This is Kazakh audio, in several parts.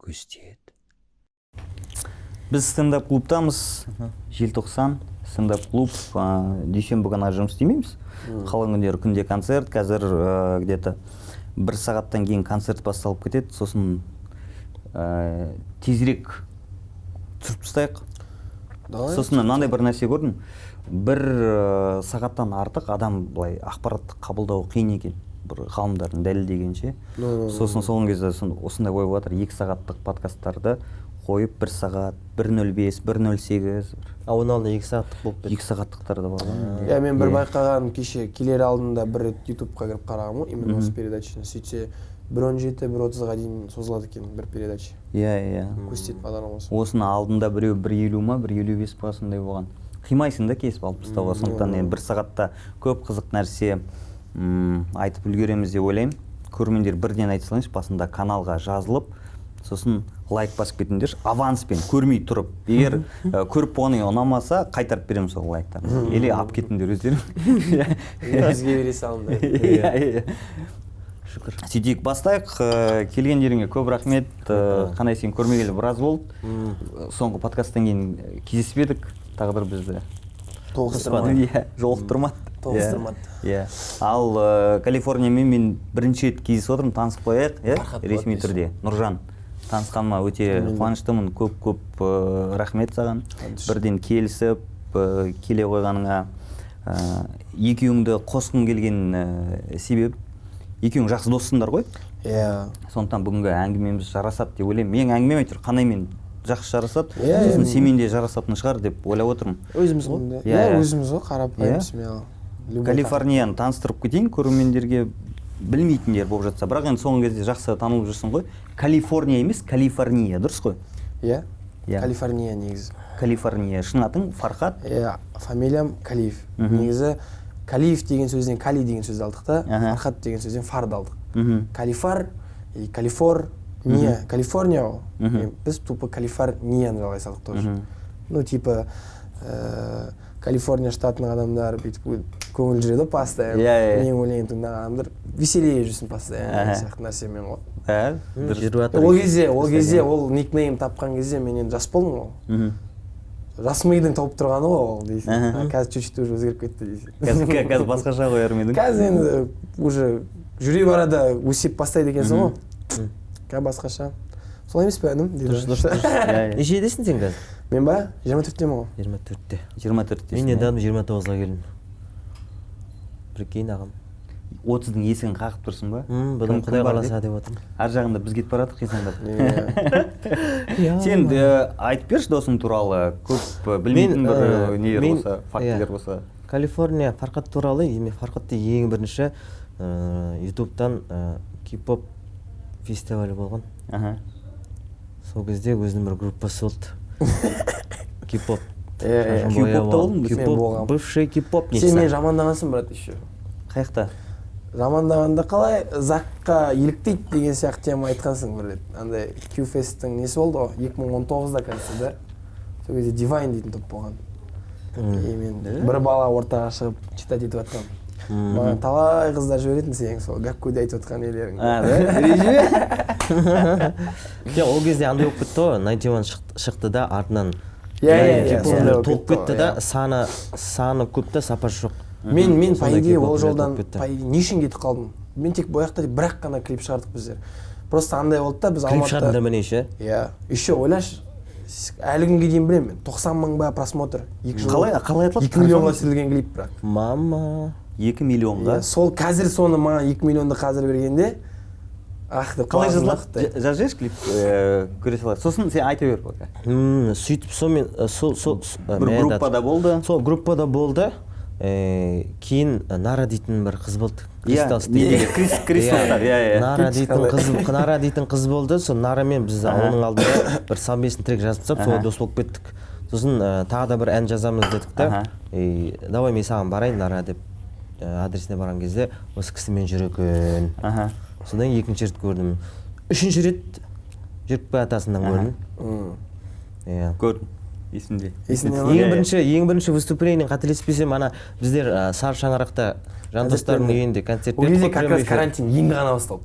көздеді. Біз стендап клубтамыз. Желтоқсан стендап клуб. Дүйсенбі күні жұмыс істемейміз. Қалған күндері күнде концерт. Қазір где-то 1 сағаттан кейін концерт басталып кетеді. Сосын тезірек түсіріп тастайық. Сосын мынандай бір нәрсе көрдім. 1 сағаттан артық адам былай ақпаратты қабылдау қиын екен. Бір ғалымдардың дәлелдегенше. Сосын соңғы кезде осындай ой болатыр. 2 сағаттық подкасттарды қойып 1 сағат, 1:05, 1:08. Оның алдында 2 сағаттық болып кетті. 2 сағаттықтар да бар. Я мен бір байқаған кеше келер алдында бір рет YouTube-қа кіріп қарағам ғой, именно осы передачаны. Сөйтсе 1:17, 1:30-ға дейін созылады екен бір передача. Иә. Көрсететін бағдарламасы. Осыны алдында біреу 1:50 ма, 1:55 па сондай болған. Қимайсың да кесіп алып тастауға. Сондықтан 1 сағатта көп қызық нәрсе айтып үлгереміз деп ойлаймын. Көрермендер бірден айта салайыншы, басында каналға жазылып, сосын лайк басып кетіңдерші, аванспен көрмей тұрып. Егер көріп болғаннан кейін ұнамаса, қайтарып беремін сол лайктарды. Или алып кетіңдер өздерің. Бізге бере салыңдар. Шүкір. Сөйтейік, бастайық. Келгендеріңе көп рахмет. Қандай сен көрмегелі біраз болды. Соңғы подкасттан кейін кездеспедік. Тағдыр бізді жолықтырмады. Ал Калифорниямен мен бірінші рет кездесіп отырмын, танысып қояйық, ресми түрде. Нұржан, танысқаныма өте қуаныштымын. Көп рахмет саған. Бірден келісіп, келе қойғаныңа. Екеуіңді қосқым келген себеп, екеуің жақсы доссыңдар ғой? Сондықтан бүгінгі әңгімеміз жарасады деп ойлаймын. Мен әңгімем айтыр, қандай мен жақсы жарасады, сосын семен де жарасатын шығар деп ойлап отырмын. Өзіміз ғой? Өзіміз ғой, қарапайым. Калифорнияны таныстырып кетейін көрермендерге, білмейтіндер болып жатса. Бірақ енді соңғы кезде жақсы танылып жүрсің ғой. Калифорния емес, Калифорния, дұрыс қой? Иә, Калифорния негізі. Калифорния. Шын атың Фархат? Фамилиям Калиев. Негізі Калиев деген сөзден Кали деген сөзді алдық та, Фархат деген сөзден Фарды алдық. Калифар, Калифорния, Калифорния ол. Біз тупо Калифорнияны жалғай салдық тоже. Ну, типа, Калифорния штатының адамдар көңіл жүреді постоянно. Мен өлең тыңдаған адамдар веселее жүрсін постоянно. Сияқты нәрсемен ғой. Ол кезде ол никнейм тапқан кезде мен енді жас болдым ғой. Жас мидың тауып тұрғаны ғой ол дейсің. Қазір чуть-чуть уже өзгеріп кетті дейсің. Қазір басқаша қояр ма едің? Қазір енді уже жүре барада өсеп бастайды екенсің ғой. Қазір басқаша. Солай емес пе інім? Нешедесің сен қазір? Мен ба? 24-темін ғой. 24-те. 24-те. Мен неден 29-ға келдім. Прикинь ағам. 30-дың есігін қағып тұрсың ба? Бұдан Құдай қаласа деп отырмын. Ар жағында біз кетіп баратық қисаңдап. Сен айтып берші досың туралы, көп білмейтін бір нелер болса, фактілер болса. Калифорния Фархат туралы, Фархатты ең бірінші YouTube-тан кей-поп фестивалі болған. Сол кезде өзінің бір группасы болды. Кей-поп. Кей-попта болдың? Кей-поп, бывший кей-поп. Сен мен жамандағансың, брат, еще. Қаяқта? Жамандағанда қалай Закқа еліктейді деген сияқты тема айтқансың бір рет. Андай Q-Fest'ің несі болды ғой, 2019-да кажется, да? Сол кезде Divine дейтін топ болған. Мен бір бала ортаға шығып читать етіп жатқан. Маған талай қыздар жіберетін сенің сол гәккуді айтып жатқан елерің. Ол кезде андай болып кетті ғой, 91 шықты да артынан толып кетті да, саны көп та сапасы жоқ. Мен по идее ол жолдан не үшін кетіп қалдым? Мен тек бояқта бір-ақ қана клип шығардық біздер. Просто андай болды да, біз Алматыда... Клип шығардыңдар ма не еще? Иә. Еще ойлашы, әлі күнге дейін білемін мен. 90 мың ба просмотр. Қалай атылады? 2 миллионға түсірілген клип бірақ. Мама. 2 миллионға? Сол қазір соны маған 2 миллионды қазір бергенде, деп қалай жазылады? Жазжеш клип көре салады. Сосын сен айта бер пока. Сөйтіп сонымен бір группада болды. Сол группада болды. Кейін Нара дейтін бір қыз болды. Нара дейтін қыз болды. Сол Нарамен біз оның алдында бір совместный трек жазып тастап, солай дос болып кеттік. Сосын тағы да бір ән жазамыз дедік та. Давай мен саған барайын Нара деп адресіне барған кезде осы кісімен жүр екен. Содан екінші рет көрдім. Үшінші рет жүріп бай атасынан көрдім. Көрдім. Есімде. Ең бірінші выступление қателеспесем, ана біздер Сары Шаңырақта жандостардың үйінде концерт бердік. Ол кезде как раз карантин енді ғана басталды.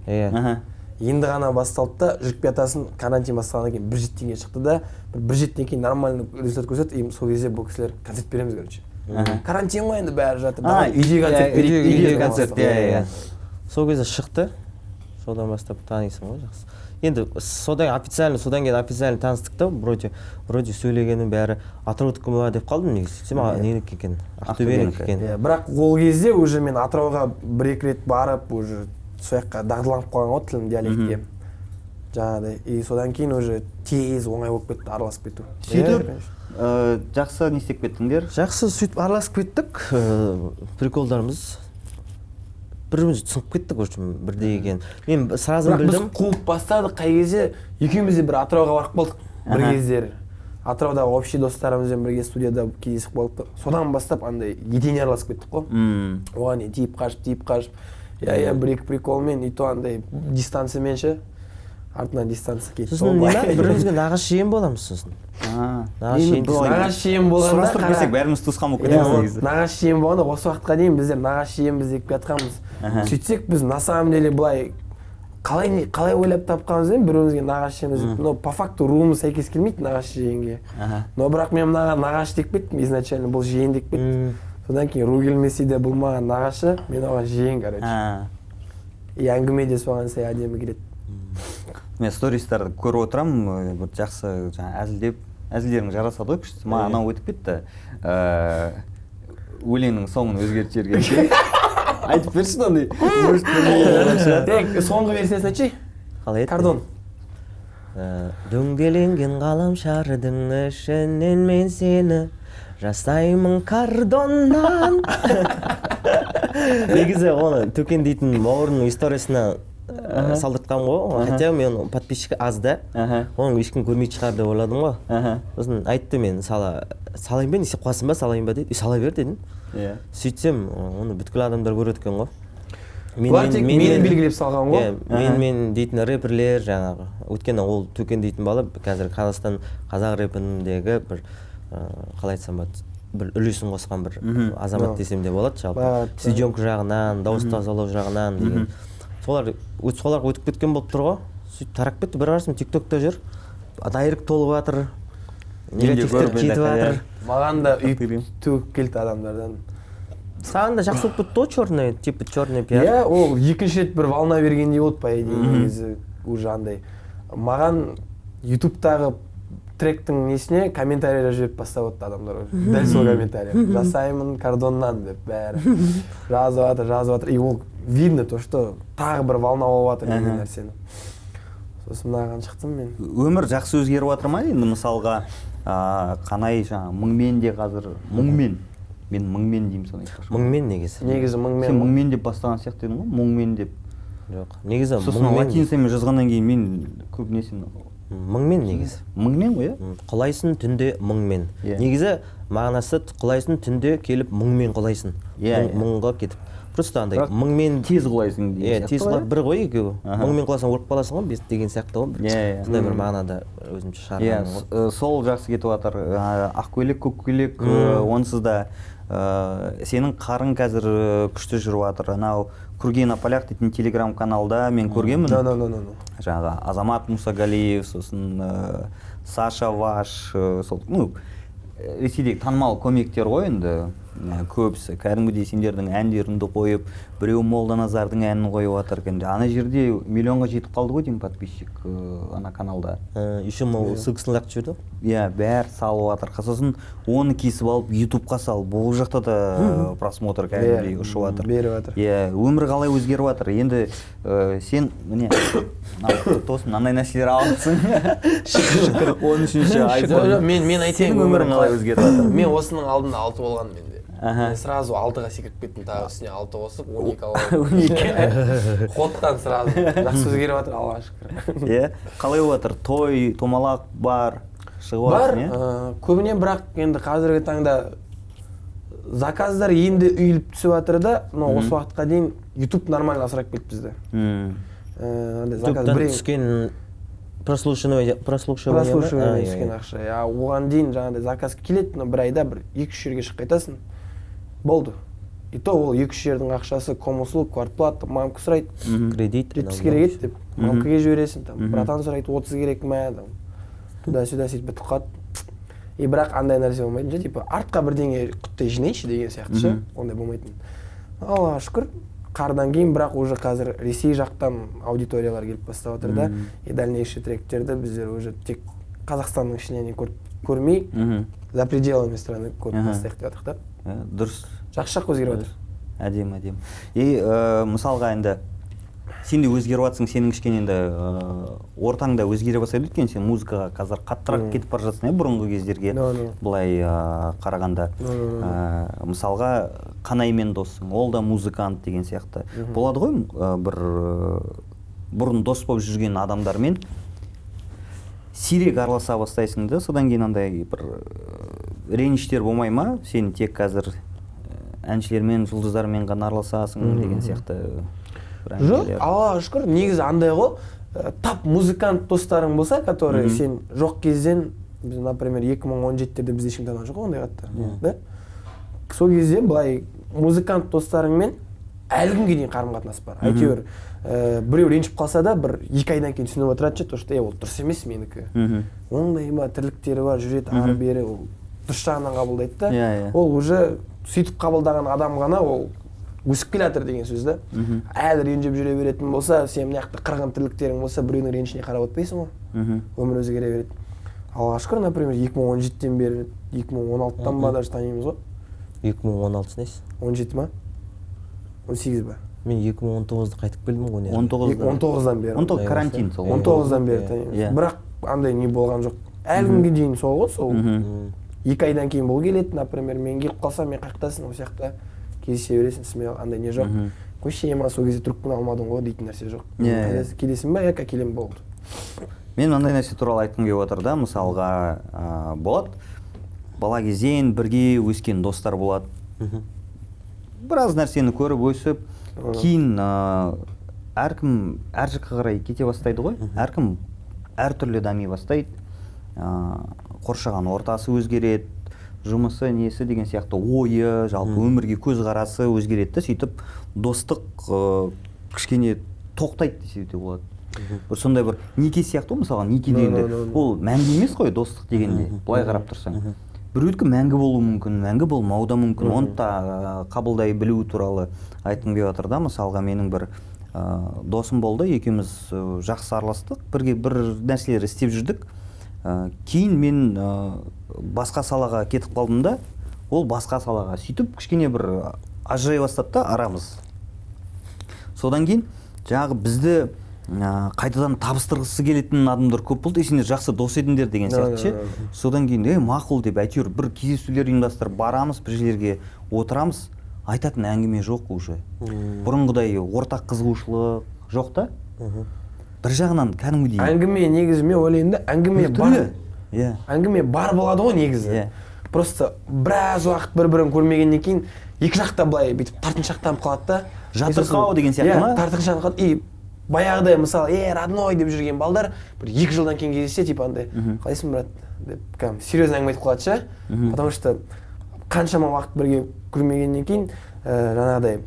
енді ғана басталды да жүріп жатасын, карантин басталғаннан кейін 1 жетіден шықты да, бір жетіден кейін нормальный результат көрсетті. Сол кезде бұл кісілер концерт береміз, короче. Карантин ғой енді бәрі жатыр. Үйде концерт берейік, үйде концерт, иә. Сол кезде шықты. Содан бастап танисың ғой, жақсы. Енді содан кейін официально таныстық та, вроде сөйлегеннің бәрі Атыраудікі ма деп қалдым негізі. Сөйтсем ненік екен, Ақтөбенік екен. Бірақ ол кезде уже мен Атырауға 1-2 рет барып, уже сол жаққа дағдыланып қалған ғой тілім, диалектке. Жаңағыдай. И содан кейін уже тез оңай болып кетті, араласып кету. Сөйтіп, жақсы не істеп кеттіңдер? Жақсы сөйтіп араласып кеттік, приколдарымыз. Біріміз түсініп кеттік, бірдей екен. Мен сразу білдім. Біз қуып бастадық, қай кезде екеуміз де бір Атырауға барып қалдық бір кездері. Атыраудағы общий достарымызбен бірге студияда кездесіп қалдық. Содан бастап андай етене араласып кеттік қой. Оған тиіп қашып. Я бір-екі приколмен, и то андай дистанциямен ше. Артынан дистанция кетті. Сосын бірімізге нағашы жиен боламыз сосын. Нағашы жиен болғанда сұрастырып келсек бәріміз туысқан болып кетеміз негізі. Нағашы жиен болғанда осы уақытқа дейін біздер нағашы жиенбіз деп жатқанбыз. Сөйтсек біз на самом деле былай қалай ойлап тапқанымызбен бірімізге нағашы жиенбіз деп. Но по факту руымыз сәйкес келмейді нағашы жиенге. Но бірақ мен мынаған нағашы деп кеттім, изначально бұл жиен деп кеттім. Содан кейін ру келмесе де бұл маған нағашы, мен оған жиен, короче. И әңгіме де соған сәй әдемі келеді. Мен стористарды көріп отырамын, бір жақсы әзілдерің жарасады ғой, күшті. Маған анау өтіп кетті. Өлеңнің соңын өзгертіп жіберген. Айтып берші ондай. Соңғы версиясын айтшы. Қалай еді? Кардон. Дөңгеленген ғаламшардың ішінен мен сені жасаймын кардоннан. Негізі оны Төкен дейтін бауырының историясына салдыртқам ғой. Хотя мен подписчигі аз да. Оның ешкім көрмейді шығар деп ойладым ғой. Сосын айтты мен салайын ба, не істеп қоясың ба, салайын ба дейді. Сала бер дедім. Сөйтсем, оны бүткіл адамдар көреді екен ғой. Бұлар тек мені белгілеп салған ғой. Мен дейтін рэперлер жаңағы. Өйткені ол Төкен дейтін бала қазір Қазақстан қазақ рэпіндегі бір қалай айтсам болады, бір үлесін қосқан бір азамат десем де болады жалпы. Студионка жағынан, дауыс тазалау жағынан деген. Солар өтіп кеткен болып тұр ғой. Сөйтіп тарап кетті, бір арасым TikTokта жүр. Дайрект толып жатыр. Негативтер кетіп жатыр. Маған да үйіп төгіп келді адамдардан. Саған да жақсы болып кетті ғой, черный, типа черный пиар. Иә, ол екінші рет бір волна бергендей болды, по идее, негізі уже андай. Маған YouTube'тағы тректің несіне комментарийлер жіберіп бастап отты адамдар. Дәл сол комментарий. Жасаймын кардоннан деп бәрі. Жазып жатыр. И ол видно то, что тағы бір волна болып жатыр деген нәрсені. Сосын мынаған шықтым мен. Өмір жақсы өзгеріп жатыр ма енді мысалға қанай жаңа мыңмен де қазір мыңмен. Мен мыңмен деймін соны. Мыңмен негізі. Негізі мыңмен. Сен мыңмен деп бастаған сияқты едің ғой, мыңмен деп. Жоқ, негізі сосын латиницамен жазғаннан кейін мен көбінесе мыңмен негізі. Мыңмен ғой, иә? Құлайсың түнде мыңмен. Негізі мағынасы құлайсың түнде келіп мыңмен құлайсың. Мыңға кетіп. Просто андай мыңмен тез құлайсың деген сияқты. Тез құлап бір ғой екеуі. Мыңмен құласаң өліп қаласың ғой деген сияқты ғой. Сондай бір мағынада өзімше шығарғаным ғой. Сол жақсы кетіп жатыр. Ақкөйлек, көккөйлек, онсыз да сенің қарын қазір күшті жүріп жатыр. Анау Кургина Поляк дейтін телеграм каналда мен көргенмін. Жаңағы Азамат Мусагалиев, сосын Саша Ваш, сол Ресейдегі танымал комиктер ғой енді көбісі. Кәдімгідей сендердің әндеріңді қойып, біреу Молданазардың әнін қойып жатыр екен. Ана жерде миллионға жетіп қалды ғой деймін подписчик ана каналда. Еще мол ссылкасын лақтырып жіберді? Иә, бәрі салып жатыр. Сосын оны кесіп алып YouTube'қа салып, бұл жақта да просмотр кәдімгідей ұшып жатыр. Беріп жатыр. Иә, өмір қалай өзгеріп жатыр. Енді сен міне тосын мынандай нәрселер алыпсың. Шүкір 13-ші айфон. Мен айтайын, өмірің қалай өзгеріп жатыр. Мен осының алдында 6 болған менде. Мен сразу 6-ға секіріп кеттім, тағы үстіне 6 қосып 12 алып. Хоттан сразу. Жақсы өзгеріп жатыр, Аллаға шүкір. Иә, қалай болып жатыр? Той, томалақ бар, шығып жатыр, бар. Көбіне бірақ енді қазіргі таңда заказдар енді үйіліп түсіп жатыр да, осы уақытқа дейін YouTube нормально асырап кетті бізді. YouTube'дан түскен прослушивание түскен ақша. Оған дейін жаңағыдай заказ келеді, бір айда бір 2-3 жерге шығып қайтасың. Болды. и то ол 2-3 жердің ақшасы коммуслуг, квартплата, мамка сұрайды, кредит 30 керек еді деп, мамкаға жібересің, там братан сұрайды 30 керек ма, там туда-сюда сөйтіп бітіп қалады. И бірақ андай нәрсе болмайтын ше, типа артқа бірдеңе құттай жинайыншы деген сияқты ше, ондай болмайтын. Аллаға шүкір, қардан кейін бірақ уже қазір Ресей жақтан аудиториялар келіп бастап отыр да, и дальнейший тректерді біздер уже тек Қазақстанның ішінен көрмей, за пределами страны көріп бастайық деп жатырық та. Дұрыс. Жақсы жақ өзгеріп жатыр. Әдемі. И мысалға енді сен де өзгеріп жатсың, сенің кішкене енді ортаңда өзгере бастайды екен, сен музыкаға қазір қаттырақ кетіп бара жатсың, бұрынғы кездерге былай қарағанда. Мысалға Қанаймен доссың, ол да музыкант деген сияқты. Болады ғой бір бұрын дос болып жүрген адамдармен сирек араласа бастайсың да, содан кейін андай бір реніштер болмай ма? Сен тек қазір әншілермен, жұлдыздармен ғана араласасың деген сияқты. Жоқ, Аллаға шүкір, негізі андай ғой, тап музыкант достарың болса, который сен жоқ кезден, біз, например, 2017-терде бізде ешкім танымаған жоқ ондай қатты. Сол кезде былай музыкант достарыңмен әлі күнге дейін қарым-қатынас бар. Әйтеуір біреу ренжіп қалса да, бір 2 айдан кейін түсініп отырады ше, то что ол дұрыс емес менікі. Ондай тірліктері бар, жүреді ары-бері, ол дұрыс жағынан қабылдайды да. Ол уже сөйтіп қабылдаған адам ғана ол өсіп келе жатыр деген сөз да. Әлі ренжіп жүре беретін болса, сен мына жақта қырғын тірліктерің болса, біреудің ренішіне қарап отпайсың ғой. Өмір өзгере береді. Аллаға шүкір, например, 2017-тен бері, 2016-тан ба даже танимыз ғой. 2016 несі? 17 ма? 18 ба? Мен 2019-да қайтып келдім ғой. 19-дан бері. 19 карантин сол. 19-дан бері танимыз. Бірақ андай не болған жоқ. Әлі күнге дейін сол ғой, сол. 2 айдан кейін бұл келеді, например, мен келіп қалсам, мен қайықтасың, ол сияқты кездесе бересің, смело, андай не жоқ. Қойшы, ема сол кезде трубканы алмадың ғой дейтін нәрсе жоқ. Келесің ба, яка келем болды. Мен андай нәрсе туралы айтқым келіп отыр да, мысалға болады, бала кезден бірге өскен достар болады. Біраз нәрсені көріп өсіп, кейін әркім әр жаққа қарай кете бастайды ғой, әркім әртүрлі дами бастайды, қоршаған ортасы өзгереді, жұмысы несі деген сияқты ойы, жалпы өмірге көзқарасы өзгереді, сөйтіп достық кішкене тоқтайды десе де болады. Бір сондай бір неке сияқты, мысалға некеде енді ол мәңгі емес қой достық дегенде, былай қарап тұрсаң. Біреудікі мәңгі болуы мүмкін, мәңгі болмауы да мүмкін, оны да қабылдай білу туралы айтқым келіп отыр да. Мысалға менің бір досым болды, екеуміз жақсы араластық, бірге бір нәрселер істеп жүрдік. Кейін мен басқа салаға кетіп қалдым да, ол басқа салаға сөйтіп кішкене бір ажырай бастады да арамыз. Содан кейін жаңағы бізді қайтадан табыстырғысы келетін адамдар көп болды, есіңде жақсы дос едіңдер деген сияқты ше. Содан кейін мақұл деп әйтеуір бір кездесулер ұйымдастырып барамыз, бір жерлерге отырамыз, айтатын әңгіме жоқ уже. Бұрынғыдай ортақ қызығушылық жоқ та. Бір жағынан кәдімгідей әңгіме негізі мен ойлаймын да, әңгіме бар болады ғой негізі. Просто біраз уақыт бір-бірін көрмегеннен кейін екі жақта былай бүйтіп тартыншақтанып қалады да. Жатырқау деген сияқты ма? Тартыншақтанып қалады. И баяғыдай мысалы, родной деп жүрген балдар бір 2 жылдан кейін кездессе, типа андай, қалайсың брат деп серьезно әңгіме айтып қалады ше. Потому что қаншама уақыт бірге көрмегеннен кейін жаңағыдай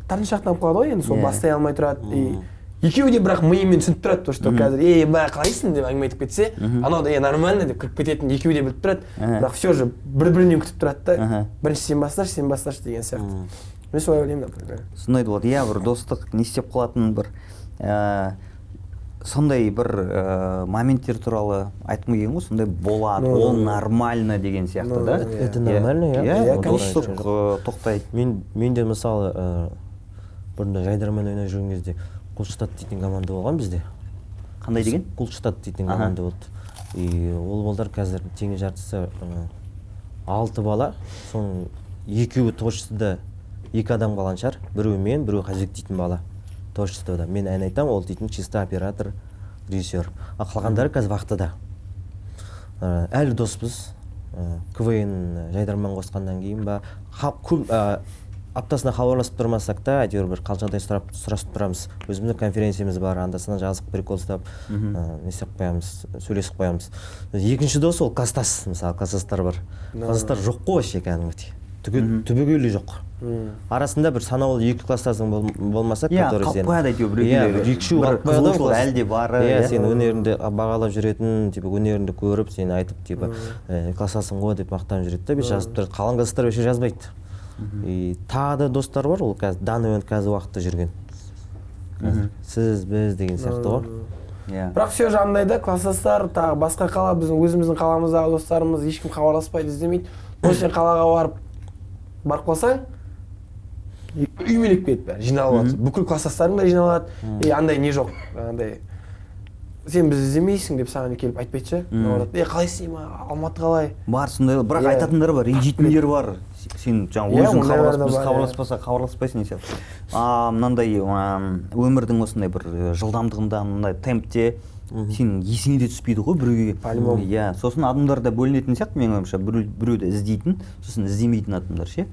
тартыншақтанып қалады ғой, енді сол бастай алмай тұрады. Екеуі де бірақ миымен түсініп тұрады, то что қазір қалайсың деп әңгіме айтып кетсе, анау да нормально деп кіріп кететін екеуі де біліп тұрады. Бірақ все же бір-бірінен күтіп тұрады да. Бірінші сен басташы деген сияқты. Мен солай ойлаймын, например. Сондай болады, бір достық не істеп қалатын бір сондай бір моменттер туралы айтқым келген ғой, сондай болады, ол нормально деген сияқты да. Это нормально, достық тоқтайды. Мен де мысалы бұрында Жайдармен ойнап жүрген кезде Құлштат дейтін команда болған бізде. Қандай деген? Құлштат дейтін команда болды. И ол балдар қазір тең жартысы 6 бала, соның 2-і творчествода 2 адам қалған шығар. Біреу мен, біреу Қазбек дейтін бала. Творчествода. Мен ән айтам, ол дейтін чисто оператор, режиссер. Қалғандары қазір вахтада. Әлі доспыз. КВН Жайдармен қосқаннан кейін ба, аптасына хабарласып тұрмасақ та, әйтеуір бір қал-жағдай сұрасып тұрамыз. Өзіміздің конференциямыз бар, анда-санда жазық прикол ұстап, несеп қоямыз, сөйлесіп қоямыз. Екінші дос ол класстас, мысалы класстастар бар. Класстастар жоқ қой вообще кәдімгідей. түбегейлі жоқ. Арасында бір санаулы 2 класстасың болмаса, который сен. Қалып қояды әйтеуір біреулер. Екі-үшеу қалып қояды. Қызығушылық әлде бары. Сен өнеріңді бағалап жүретін, өнеріңді көріп, сені айтып, класстасың ғой деп мақтанып жүреді. Бес жазып тұрады. Қалған қыздар өше жазбайды. Тағы да достар бар, ол данымен қазір уақытта жүрген. Сіз, біз деген сияқты ғой. Бірақ все жағындай да, класстастар, тағы басқа қала, біздің өзіміздің қаламыздағы достарымыз ешкім хабарласпайды, іздемейді. Сен қалаға барып қалсаң, үймелеп кетті бәрі, жиналып жатыр. Бүкіл класстастарың да жиналады. Андай не жоқ, андай сен біз іздемейсің деп саған келіп айтпайтшы. Қалайсың, Алматы қалай? Бар сондай, бірақ айтатындар бар, ренжитіндер бар. Сен жаңа өзің хабарласпаса хабарласпайсың сияқты. Мынандай өмірдің осындай бір жылдамдығында, мынандай темпте сен есіңе де түспейді ғой біреуге. По-любому. Сосын адамдар да бөлінетін сияқты, менің ойымша, біреуді іздейтін, сосын іздемейтін адамдар ше.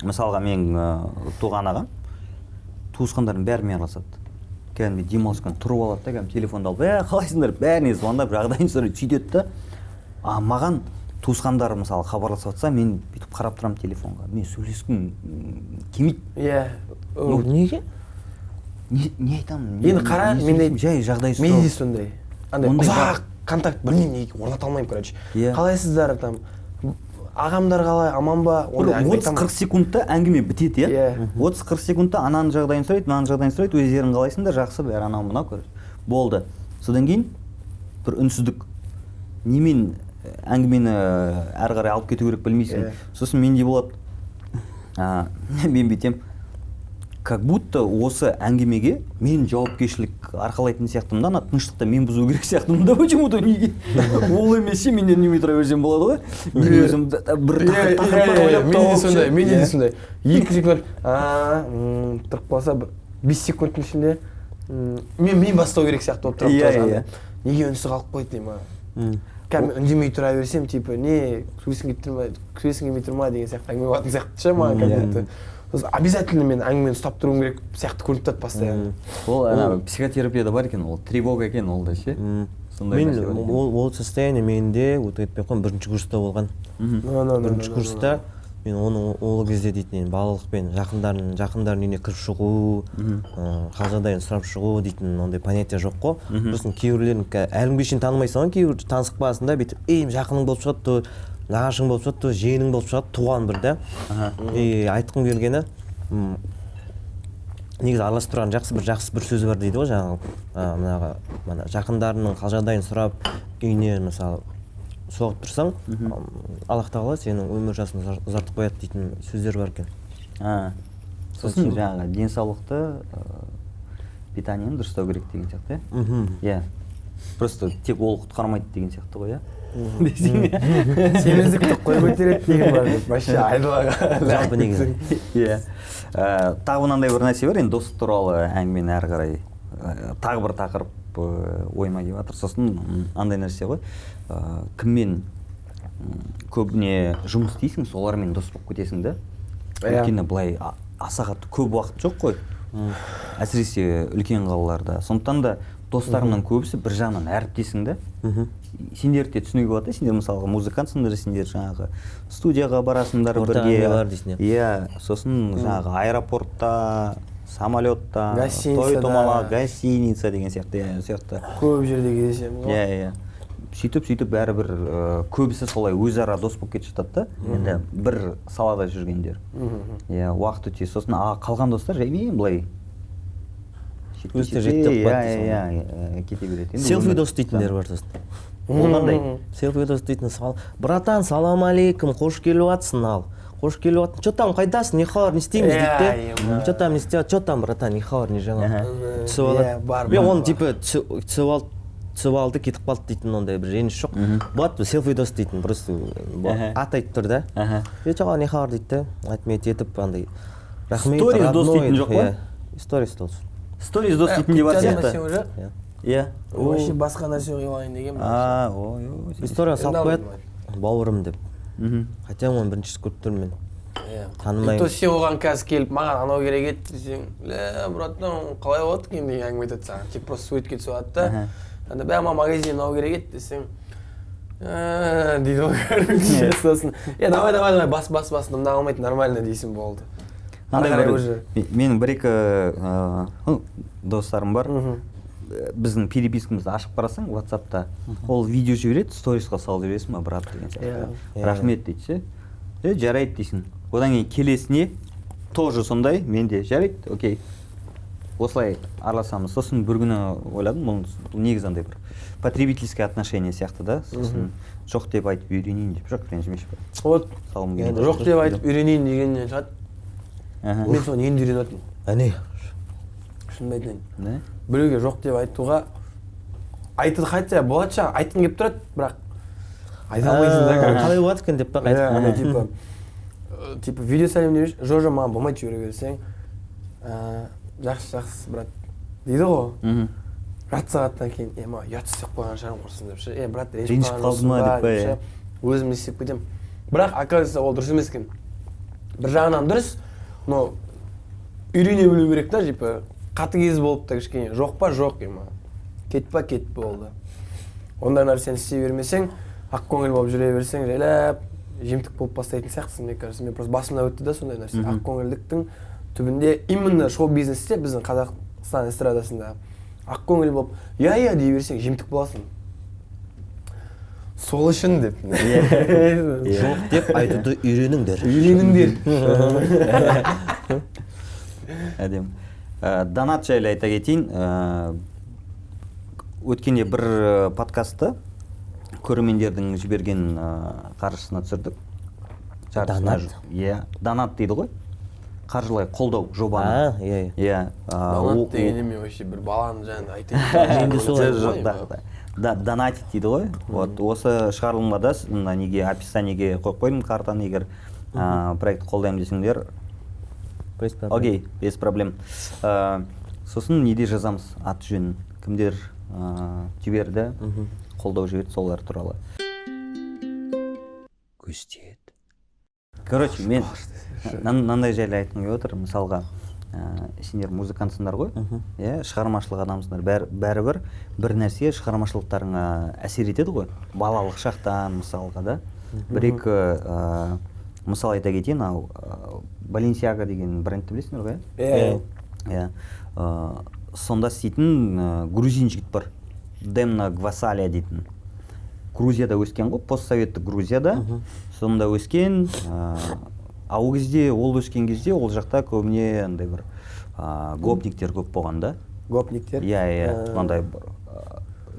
Мысалға мен туған ағам туысқандардың бәрімен араласады. Кәдімгі демалыс күні тұрып алады да, телефонды алып, қалайсыңдар, бәріне звондап, жағдайын сұрайды, сөйтеді да. Маған туысқандар мысалы хабарласып жатса, мен бүйтіп қарап тұрамын телефонға. Мен сөйлескім келмейді. Неге? Не айтамын? Енді қара, мен жай жағдай сұрау. Мен де сондай. Ұзақ контакт білмеймін, орната алмаймын, короче. Қалайсыздар там? Ағамдар қалай, аман ба? 30-40 секундта әңгіме бітеді, 30-40 секундта ананың жағдайын сұрайды, мынаның жағдайын сұрайды, өздерің қалайсыңдар, жақсы, бәрі анау мынау көреді. Болды. Содан кейін бір үнсіздік. Немен әңгімені әрі қарай алып кету керек білмейсің. Сосын менде болады. Мен бүйтем. Как будто осы әңгімеге мен жауапкершілік арқалайтын сияқтымда, ана тыныштықта мен бұзу керек сияқтымда, почему-то неге? Ол емес, мен үндемей тұра берсем болады ғой. Мен өзім бір тақырыптан ойлап тауып ше. Мен де сондай. 2 секунд тұрып қалса 5 секундтың ішінде мен бастау керек сияқты болып тұрып. Неге үнсіз қалып қойды деймін. Кәдімгі үндемей тұра берсем, не күлесің келмей тұр ма деген сияқты әңгіме болатын сияқты ше маған как-то. Обязательно мен әңгімені ұстап тұруым керек сияқты көрініп тұрады постоянно. Ол психотерапияда бар екен, ол тревога екен, ол да ше. Ол состояние менде өтіп кетпей қойған бірінші курста болған. Бірінші курста мен оны ол кезде дейтін балалықпен жақындардың үйіне кіріп шығу, қал-жағдайын сұрап шығу дейтін ондай понятие жоқ қой. Сосын кейбіреулерін әлі шейін танымайсың ғой, кейбір танысып қаласың да бүйтіп жақының болып шығады, нағашың болып шығады, жиенің болып шығады, туған бір да. Айтқым келгені, негізі араласып тұрған жақсы бір сөзі бар дейді ғой жаңағы. Жақындарының қал-жағдайын сұрап, үйіне мысалы соғып тұрсаң, Аллах тағала сенің өмір жасын ұзартып қояды дейтін сөздер бар екен. Сосын жаңағы денсаулықты, питаниені дұрыстау керек деген сияқты. Просто тек ол құтқармайды деген сияқты ғой, Семіздікті қой көтереді деген бар деп, вообще айдылаға. Жалпы негізі. Тағы мынандай бір нәрсе бар, енді достық туралы әңгімені әрі қарай тағы бір тақырып ойыма келіп жатыр. Сосын андай нәрсе ғой, кіммен көбіне жұмыс істейсің, солармен дос болып кетесің да. Өйткені былай аса қатты көп уақыт жоқ қой, әсіресе үлкен қалаларда. Сондықтан да достарымның көбісі бір жағынан әріптесің да. Сендерді де түсінуге болады, сендер мысалға музыкантсыңдар, сендер жаңағы студияға барасыңдар бірге. Сосын жаңағы аэропортта, самолетта, той-томалақ, гостиница деген сияқты. Көп жерде кездесеміз ғой. Сөйтіп бәрібір көбісі солай өзара дос болып кетіп жатады да. Енді бір салада жүргендер. Уақыт өте, сосын қалған достар жаймен былай өсте жеттіп барды. Кете береді. Селфи дос дейтіндер бар сосын. Қандай? Селфи дос дейтін братан, салам алейкум, қош келіп жатсың ал. Қош келіп жатсың, че там, қайдасың, не хабар, не істейміз дейді. Че там, не істейміз, че там, братан, не хабар, не жаңа. Түсіп алады. Мен оны типа түсіп алды, кетіп қалды дейтін ондай бір реніш жоқ. Болады селфи дос дейтін, просто ат айтып тұр да. Жоға не хабар дейді, айтмет етіп андай. Сторис дос дейтін жоқ па? Сторис дос. Сторис дос дейтін де бар сияқты. Вообще басқа нәрсе қойғайын деген. История салып қояды, бауырым деп. Хотя оны біріншісі көріп тұрмын мен. Танымаймын. То сен оған қазір келіп, маған анау керек еді десең, братан, қалай болады екен деген әңгіме айтады саған. Тек просто суретке түсіп алады да. Бәма магазин анау керек еді десең, дейді ғой короче сосын давай бас мында қалмайды нормально дейсің болды. Менің бір-екі достарым бар. Біздің перепискамызды ашып қарасаң WhatsApp'та ол видео жібереді, сторисқа салып жібересің ба брат деген сияқты. Рахмет дейді ше. Жарайды дейсің. Одан кейін келесіне тоже сондай, менде жарайды, окей. Осылай араласамыз. Сосын бір күні ойладым, бұл негізі андай бір потребительский отношение сияқты да. Сосын жоқ деп айтып үйренейін деп, жоқ ренжімеші бар. Вот жоқ деп айтып үйренейін дегеннен шығады. Мен соны енді үйреніп отырмын. Әне. Шынымды айтайын. Біреуге жоқ деп айтуға айтып қайтса болады шығар, айтқың келіп тұрады, бірақ айта алмайсың да. Қалай болады екен деп па қайтып. Типа видео сәлемдемеш, жоқ маған болмайды жібере берсең, жақсы брат дейді ғой. Жарты сағаттан кейін маған ұят істеп қойған шығармын құрсын деп ше, брат ренжіп қалды ма деп па, өзім істеп кетемін. Бірақ оказывается ол дұрыс емес екен. Бір жағынан дұрыс, но үйрене білу керек та, типа қатыгез болып та кішкене жоқ па жоқ кет па болды. Ондай нәрсені істей бермесең, ақ көңіл болып жүре берсең, жайлап жемтік болып бастайтын сияқтысың, мне кажется. Мен просто басымнан өтті да сондай нәрсе. Ақ көңілдіктің түбінде именно шоу-бизнесте біздің Қазақстан эстрадасында ақ көңіл болып, я дей берсең жемтік боласың. Сол үшін деп. Жоқ деп айтуды үйреніңдер. Әдем. Донат жайлы айта кетейін. Өткенде бір подкастты көрермендердің жіберген қаржысына түсірдік. Донат? Донат дейді ғой. Қаржылай қолдау жобаны. Донат дегенде мен вообще бір баланы жаңында айтайын. Донатит дейді ғой. Осы шығарылымда неге описаниеге қойып қойдым картаны, егер проект қолдаймын десеңдер. Окей, без проблем. Сосын неде жазамыз аты жөнін, кімдер жіберді, қолдау жіберді, солар туралы. Көстет. Короче, мен мынандай жайлы айтқым келіп отыр. Мысалға, сендер музыкантсыңдар ғой, шығармашылық адамсыңдар, бәрібір бір нәрсе шығармашылықтарыңа әсер етеді ғой. Балалық шақтан мысалға да. Бір-екі мысал айта кетейін, Balenciaga деген брендті білесіңдер ғой? Сонда істейтін грузин жігіт бар. Демна Гвасалия дейтін. Грузияда өскен ғой, постсоветтік Грузияда. Сонда өскен, ол кезде, ол өскен кезде, ол жақта көбіне андай бір гопниктер көп болған да. Гопниктер? Мынандай бір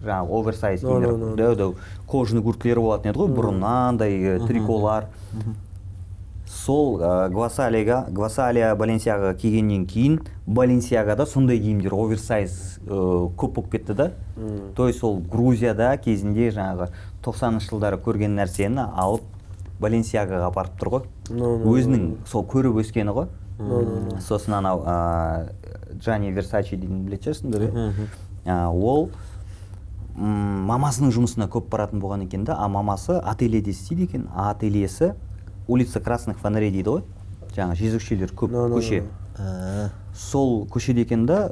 жаңағы оверсайз киіндер, дәу-дәу кожаный курткілері болатын еді ғой, бұрыннан триколар. Сол Гвасалия Balenciaga кигеннен кейін Balenciaga'да сондай киімдер оверсайз көп болып кетті да. То есть ол Грузияда кезінде жаңағы 90-шы жылдары көрген нәрсені алып Balenciaga'ға апарып тұр ғой. Өзінің сол көріп өскені ғой. Сосын анау Gianni Versace дейтін білетесіңдер. Ол мамасының жұмысына көп баратын болған екен да, мамасы ательеде істейді екен. Ательесі улица Красных Фонарей дейді ғой, жаңа жезөкшелер көп көше. Сол көшеде екен да,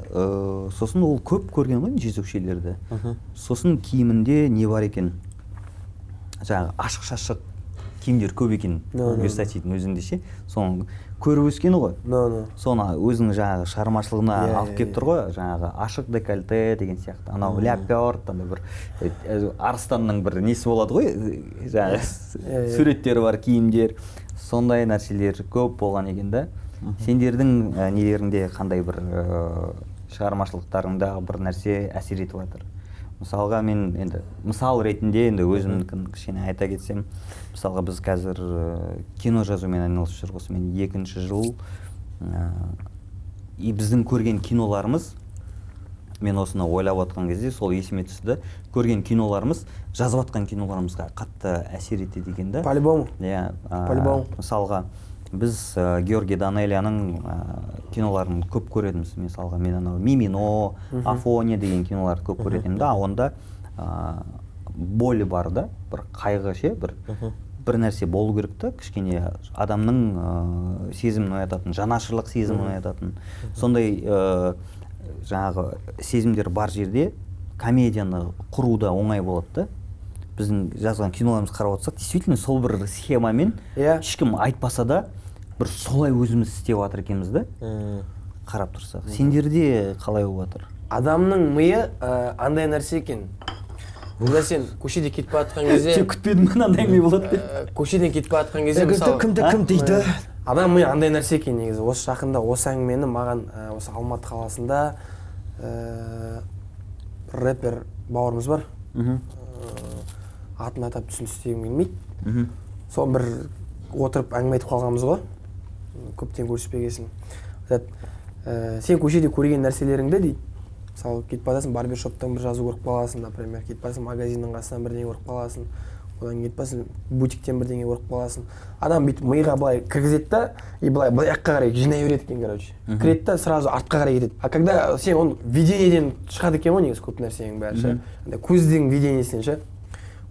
сосын ол көп көрген ғой жезөкшелерді. Сосын киімінде не бар екен, жаңағы ашық-шашық киімдер көп екен Версачидің өзінде ше. Соны көріп өскені ғой. Соны өзінің жаңағы шығармашылығына алып келіп тұр ғой, жаңағы ашық декольте деген сияқты. Анау леопард, бір арыстанның бір несі болады ғой, жаңағы суреттері бар киімдер. Сондай нәрселер көп болған екен да. Сендердің нелерінде қандай бір шығармашылықтарыңда бір нәрсе әсер етіп жатыр? Мысалға мен енді мысал ретінде енді өзімнің кішкене айта кетсем, мысалға біз қазір кино жазумен айналысып жүрміз. Мен 2-ші жыл біздің көрген киноларымыз, мен осыны ойлап отқан кезде сол есіме түсті. Көрген киноларымыз жазып отқан киноларымызға қатты әсер етеді екен да. По-любому. По-любому. Мысалға біз Георгий Данелияның киноларын көп көретіміз. Мысалға мен анау Мимино, Афония деген киноларды көп көретемін да. Онда болі бар да, бір қайғы ше, бір нәрсе болу керек та, кішкене адамның сезімін оятатын, жанашырлық сезімін оятатын. Сондай жаңағы сезімдер бар жерде комедияны құруда оңай болады да. біздің жазған киноларымызды қарап отырсақ, действительно сол бір схемамен ешкім айтпаса да бір солай өзіміз істеп жатыр екенбіз да. Қарап тұрсақ. Сендерде қалай болып жатыр? Адамның миы андай нәрсе екен. Бүгін сен көшеде кетіп бара жатқан кезде Тек күтпедім мынандай әңгіме болады деп. Көшеден кетіп бара жатқан кезде мысалы кім дейді? Адам миы андай нәрсе екен негізі. Осы жақында осы әңгімені маған осы Алматы қаласында рэпер бауырымыз бар. Атын атап түсін істегім келмейді. Сол бір отырып әңгіме айтып қалғанбыз ғой. Көптен көріспегесін. Сен көшеде көрген нәрселеріңді дейді. Мысалы, кетіп барасың, барбершоптан бір жазу көріп қаласың, например. Кетіп барасың, магазиннің қасынан бірдеңе көріп қаласың. Одан кетіп барасың, бутиктен бірдеңе көріп қаласың. Адам бүйтіп миға былай кіргізеді да, и былай жаққа қарай жинай береді екен, короче. Кіреді да, сразу артқа қарай кетеді. А когда сен оны видениеден шығады екен ғой, негізі көп нәрсенің бәрі ше. Көздің видениесінен ше.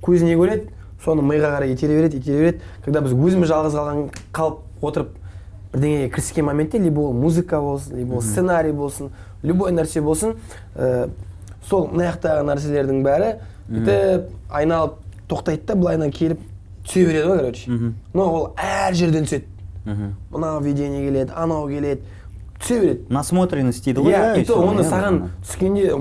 Көз не көреді, соны миға қарай итере береді. Когда біз өзіміз жалғыз қалып отырып бірдеңеге кіріскен моментте, либо ол музыка болсын, либо ол сценарий болсын, любой нәрсе болсын, сол мына жақтағы нәрселердің бәрі бүйтіп айналып тоқтайды да, былайынан келіп түсе береді ғой, короче. Но ол әр жерден түседі. Мынау видение келеді, анау келеді, түсе береді. Насмотренность дейді ғой. И то оны саған түскенде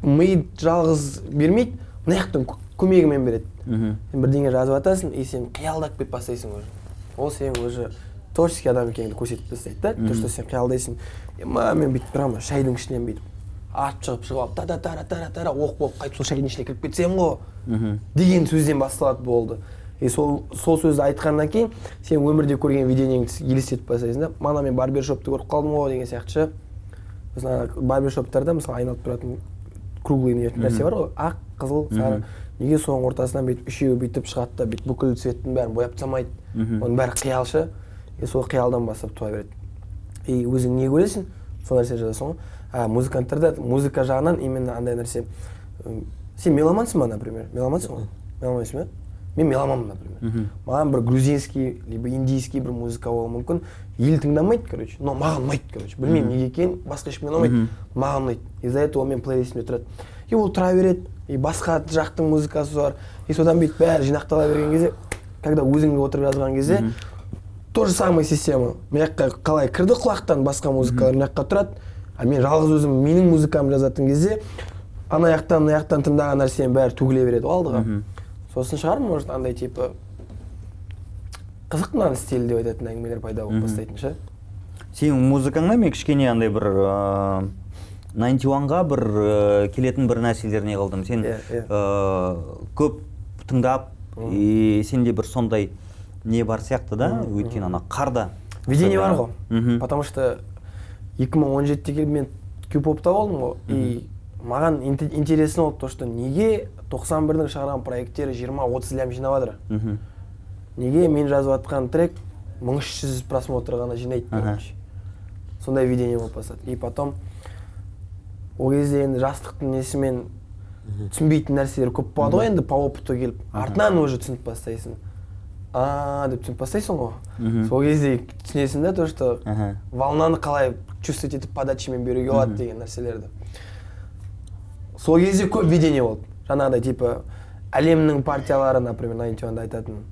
ми жалғыз бермейді, мына жақтан көмегімен береді. Сен бірдеңе жазып жатасың, и сен қиялдап кетіп бастайсың уже. Ол сен уже творческий адам екеніңді көрсетіп тастайды да, то что сен қиялдайсың. Мен бүйтіп прямо шайдың ішінен бүйтіп атып шығып та-та-та-та-та оқ болып қайтып сол шайдың ішіне кіріп кетсем ғой деген сөзден басталады болды. И сол сөзді айтқаннан кейін сен өмірде көрген видениеңді елестетіп бастайсың да. Мана мен барбершопты көріп қалдым ғой деген сияқты ше. Мысалы барбершоптарда мысалы айналып тұратын круглый нәрсе бар ғой, ақ, қызыл, сары. Неге соның ортасынан бүйтіп үшеуі бүйтіп шығады да, бүйтіп бүкіл цветтің бәрін бояп тастамайды. Оның бәрі қиял ше. И сол қиялдан бастап туа береді. И өзің не көресің? Сол нәрсе жазасың ғой. Музыканттарда музыка жағынан именно андай нәрсе. Сен меломансың ба, например? Меломансың ғой? Меломансың ба? Мен меломанмын, например. Маған бір грузинский, либо индийский бір музыка болуы мүмкін. Ел тыңдамайды, короче, но маған ұнайды, короче. Білмеймін неге екенін, басқа ешкімге ұнамайды. Маған ұнайды. Из-за этого мен плейлистімде тұрады. И ол тұра береді. И басқа жақтың музыкасы бар. И содан бүйтіп бәрі жинақтала берген кезде, когда өзіңе отырып жазған кезде, то же самая система. Мен жаққа қалай кірді құлақтан басқа музыкалар мен жаққа тұрады. А мен жалғыз өзім менің музыкамды жазатын кезде, ана жақтан тыңдаған нәрсенің бәрі төгіле береді алдыға. Сосын шығар, может, андай типа қызық мынаны стиль деп айтатын әңгімелер пайда болып бастайтын ше. Сенің музыкаңа мен кішкене андай бір 91-ға бір келетін бір нәрселер не қылдым. Сен көп тыңдап, сенде бір сондай не бар сияқты да, өйткені ана қарда. Видение бар ғой. Потому что 2017-те келіп мен кей-попта болдым ғой. И маған интересно болды то, что неге 91-дің шығарған проекттері 20-30 лям жинап жатыр. Неге мен жазып жатқан трек 1300 просмотр ғана жинайды, короче. Сондай видение болып бастады. И потом ол кезде енді жастықтың несімен түсінбейтін нәрселер көп болады ғой, енді по опыту келіп, артынан уже түсініп бастайсың. Деп түсініп бастайсың ғой. Сол кезде түсінесің да, то, что волнаны қалай чувствовать етіп подачамен беруге болады деген нәрселерді. Сол кезде көп видение болды. Жаңағыдай, типа, әлемнің партиялары, например, 91-да айтатын.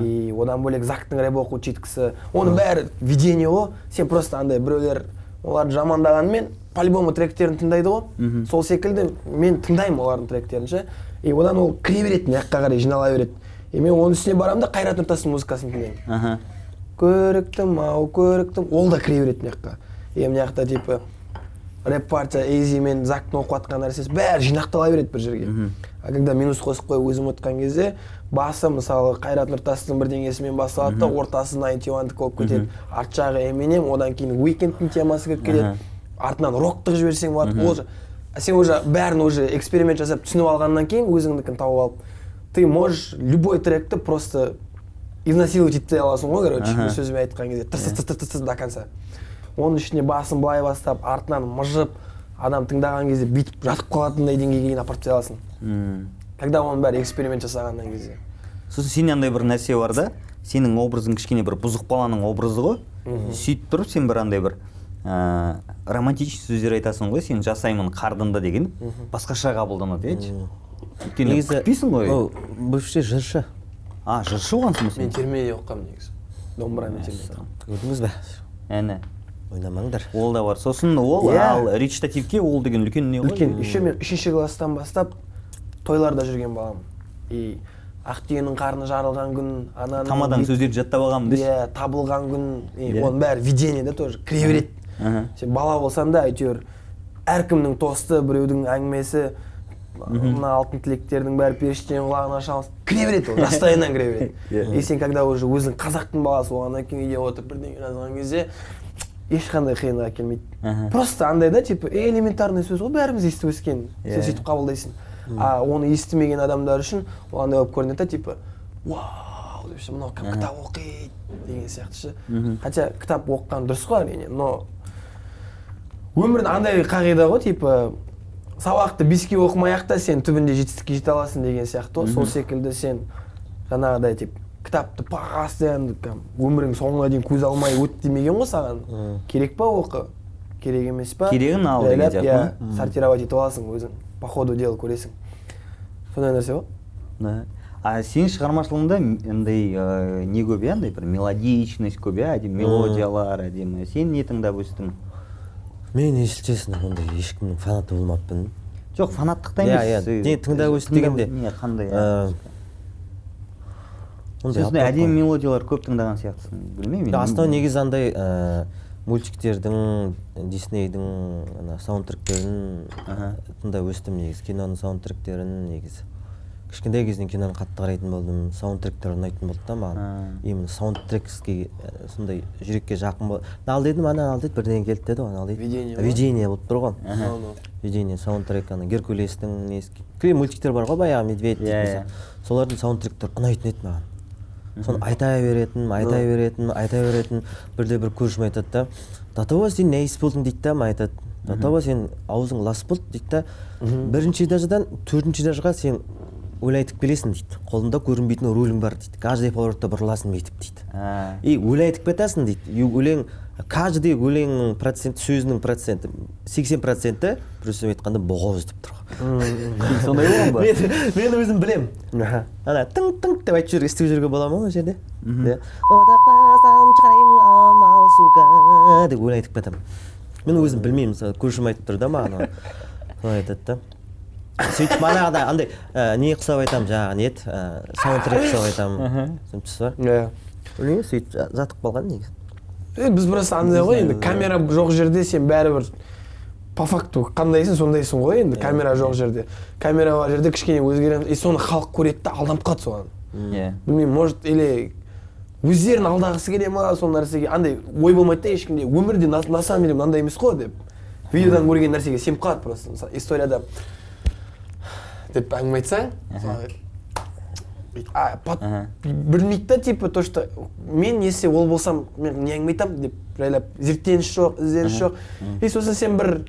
И одан бөлек Зактың рэп оқу жеткісі. Оның бәрі видение ғой. Сен просто андай біреулер оларды жамандағанмен по-любому тректерін тыңдайды ғой. Сол секілді мен тыңдаймын олардың тректерін ше. И одан ол кіре береді, мына қарай жинала береді. И мен оның үстіне барамын да Қайрат Нұртастың музыкасын тыңдаймын. Көріктім, ол да кіре береді мына. И мына жақта типа рэп партия, Эйзи мен Зактың оқып жатқан нәрсесі бәрі жинақтала береді бір жерге. А когда минус қосып қойып өзім отқан кезде, басы мысалы Қайрат Нұртастың бірдеңесімен басталады да, ортасы 91-дікі болып кетеді. Арт жағы Eminem, одан кейін Weekend'тің темасы кіріп келеді. Артынан роктық жіберсең болады. Сен уже бәрін уже эксперимент жасап түсініп алғаннан кейін өзіңдікін тауып алып, ты можешь любой тректі просто изнасиловать ете аласың ғой, короче, сөзіме айтқан кезде, тырс до конца. Оның ішіне басын былай бастап, артынан мыжып, адам тыңдаған кезде бүйтіп жатып қалатындай деңгейге дейін апарып тастай аласың. Когда оның бәрі эксперимент жасағаннан кезде. Сосын сенде андай бір нәрсе бар да, сенің образың кішкене бір бұзық баланың образы ғой. Сөйтіп тұрып сен бір андай бір романтичный сөздер айтасың ғой, сен жасаймын қардымда деген, басқаша қабылданады, өйткені күтпейсің ғой. ол бывший жыршы. Жыршы болғансың ба сен? Мен термеде оқығанмын негізі. Домбырамен термеде. Көрдіңіз бе? Әне. Ойнамаңдар. Ол да бар. Сосын ол ал речитативке ол деген үлкен не ғой? Үлкен. Еще мен 3-ші класстан бастап тойларда жүрген баламын. И Ақтүйенің қарны жарылған күн, ананың Тамадан сөздерді жаттап алғанмын деші. Иә, табылған күн, оның бәрі видение да тоже кіре береді. Сен бала болсаң да әйтеуір әркімнің тосты, біреудің әңгімесі, мына алтын тілектердің бәрі періштенің құлағына шалыс кіре береді, ол жастайынан кіре береді. И сен когда уже өзің қазақтың баласы болғаннан кейін үйде отырып бірдеңе жазған кезде ешқандай қиындық әкелмейді. Просто андай да, типа элементарный сөз ғой, бәріміз естіп өскен. Сен сөйтіп қабылдайсың. Оны естімеген адамдар үшін ол андай болып көрінеді да, типа вау деп ше, мынау кім кітап оқиды деген сияқты ше. Хотя кітап оқыған дұрыс қой әрине, но өмірде андай қағида ғой, типа сабақты 5-ке оқымай-ақ та сен түбінде жетістікке жете аласың деген сияқты. Сол секілді сен жаңағыдай тип кітапты постоянно өмірің соңына дейін көз алмай өт демеген ғой саған. Керек па оқы? Керек емес па? Керегін ал деген сияқты. Сортировать етіп аласың өзің. По ходу дела көресің. Сондай нәрсе ғой? Да. Сенің шығармашылығыңда андай не көп, андай бір мелодичность көп, әдемі мелодиялар, әдемі. Сен не тыңдап өстің? Мен ешчесін ондай ешкімнің фанаты болмаппын. Жоқ, фанаттықта емес. Не тыңдап өстім дегенде. Не қандай? Сен әдемі мелодиялар көп тыңдаған сияқтысың, білмеймін. Астана негізі андай мультиктердің, Диснейдің саундтректерін тыңдап өстім негізі. Киноның саундтректерін негізі. Кішкентай кезден киноны қатты қарайтын болдым. Саундтректер ұнайтын болды да маған. Именно саундтрекке сондай жүрекке жақын болды. Ал дедім, ал деді, бірден келді деді, ал деді. Видение болып тұр ғой. Видение, саундтрек, Геркулестің несі. Мультиктер бар ғой, баяғы медведь дейді. Солардың саундтректер ұнайтын еді маған. Соны айта беретін, бірде бір көршім айтады да, Татова сен не ес болдың дейді да, айтады. Татова сен аузың лас болды дейді да, 1-ші этаждан 4-ші этажға сен ойлайтып келесің дейді. Қолында көрінбейтін рөлің бар дейді. Каждый поворотта бұрыласың бүйтіп дейді. И ойлайтып кетесің дейді. И өлең, каждый өлеңнің проценті, сөзінің проценті 80% просто айтқанда боғауыз деп тұр. Сондай болған ба? Мен өзім білем. Ана тың-тың деп айтып естіп жүрген бола ма ол жерде? Одақ басам шығарайым амал суға деп ойлайтып кетемін. Мен өзім білмеймін, көршім айтып тұр да маған. Солай айтады да. Сөйтіп манағыда андай не құсап айтамын жаңағы не еді, саундтрек құсап айтамын. Түсініксіз ба? Білмеймін, сөйтіп жатып қалған негізі. Біз просто андай ғой, енді камера жоқ жерде сен бәрібір по факту қандайсың сондайсың ғой, енді камера жоқ жерде. Камера бар жерде кішкене өзгереміз, и соны халық көреді да алданып қалады соған. Білмеймін, может, или өздерін алдағысы келе ма, сол нәрсеге андай ой болмайды да ешкімде. Өмірде на самом деле мынандай емес қой деп. Видеодан көрген нәрсеге сеніп қалады просто. Историяда деп әңгіме айтсаң, білмейді да, типа, то, что мен несе ол болсам, мен не әңгіме айтамын деп жайлап, зерттеніш жоқ, ізденіш жоқ. И сосын сен бір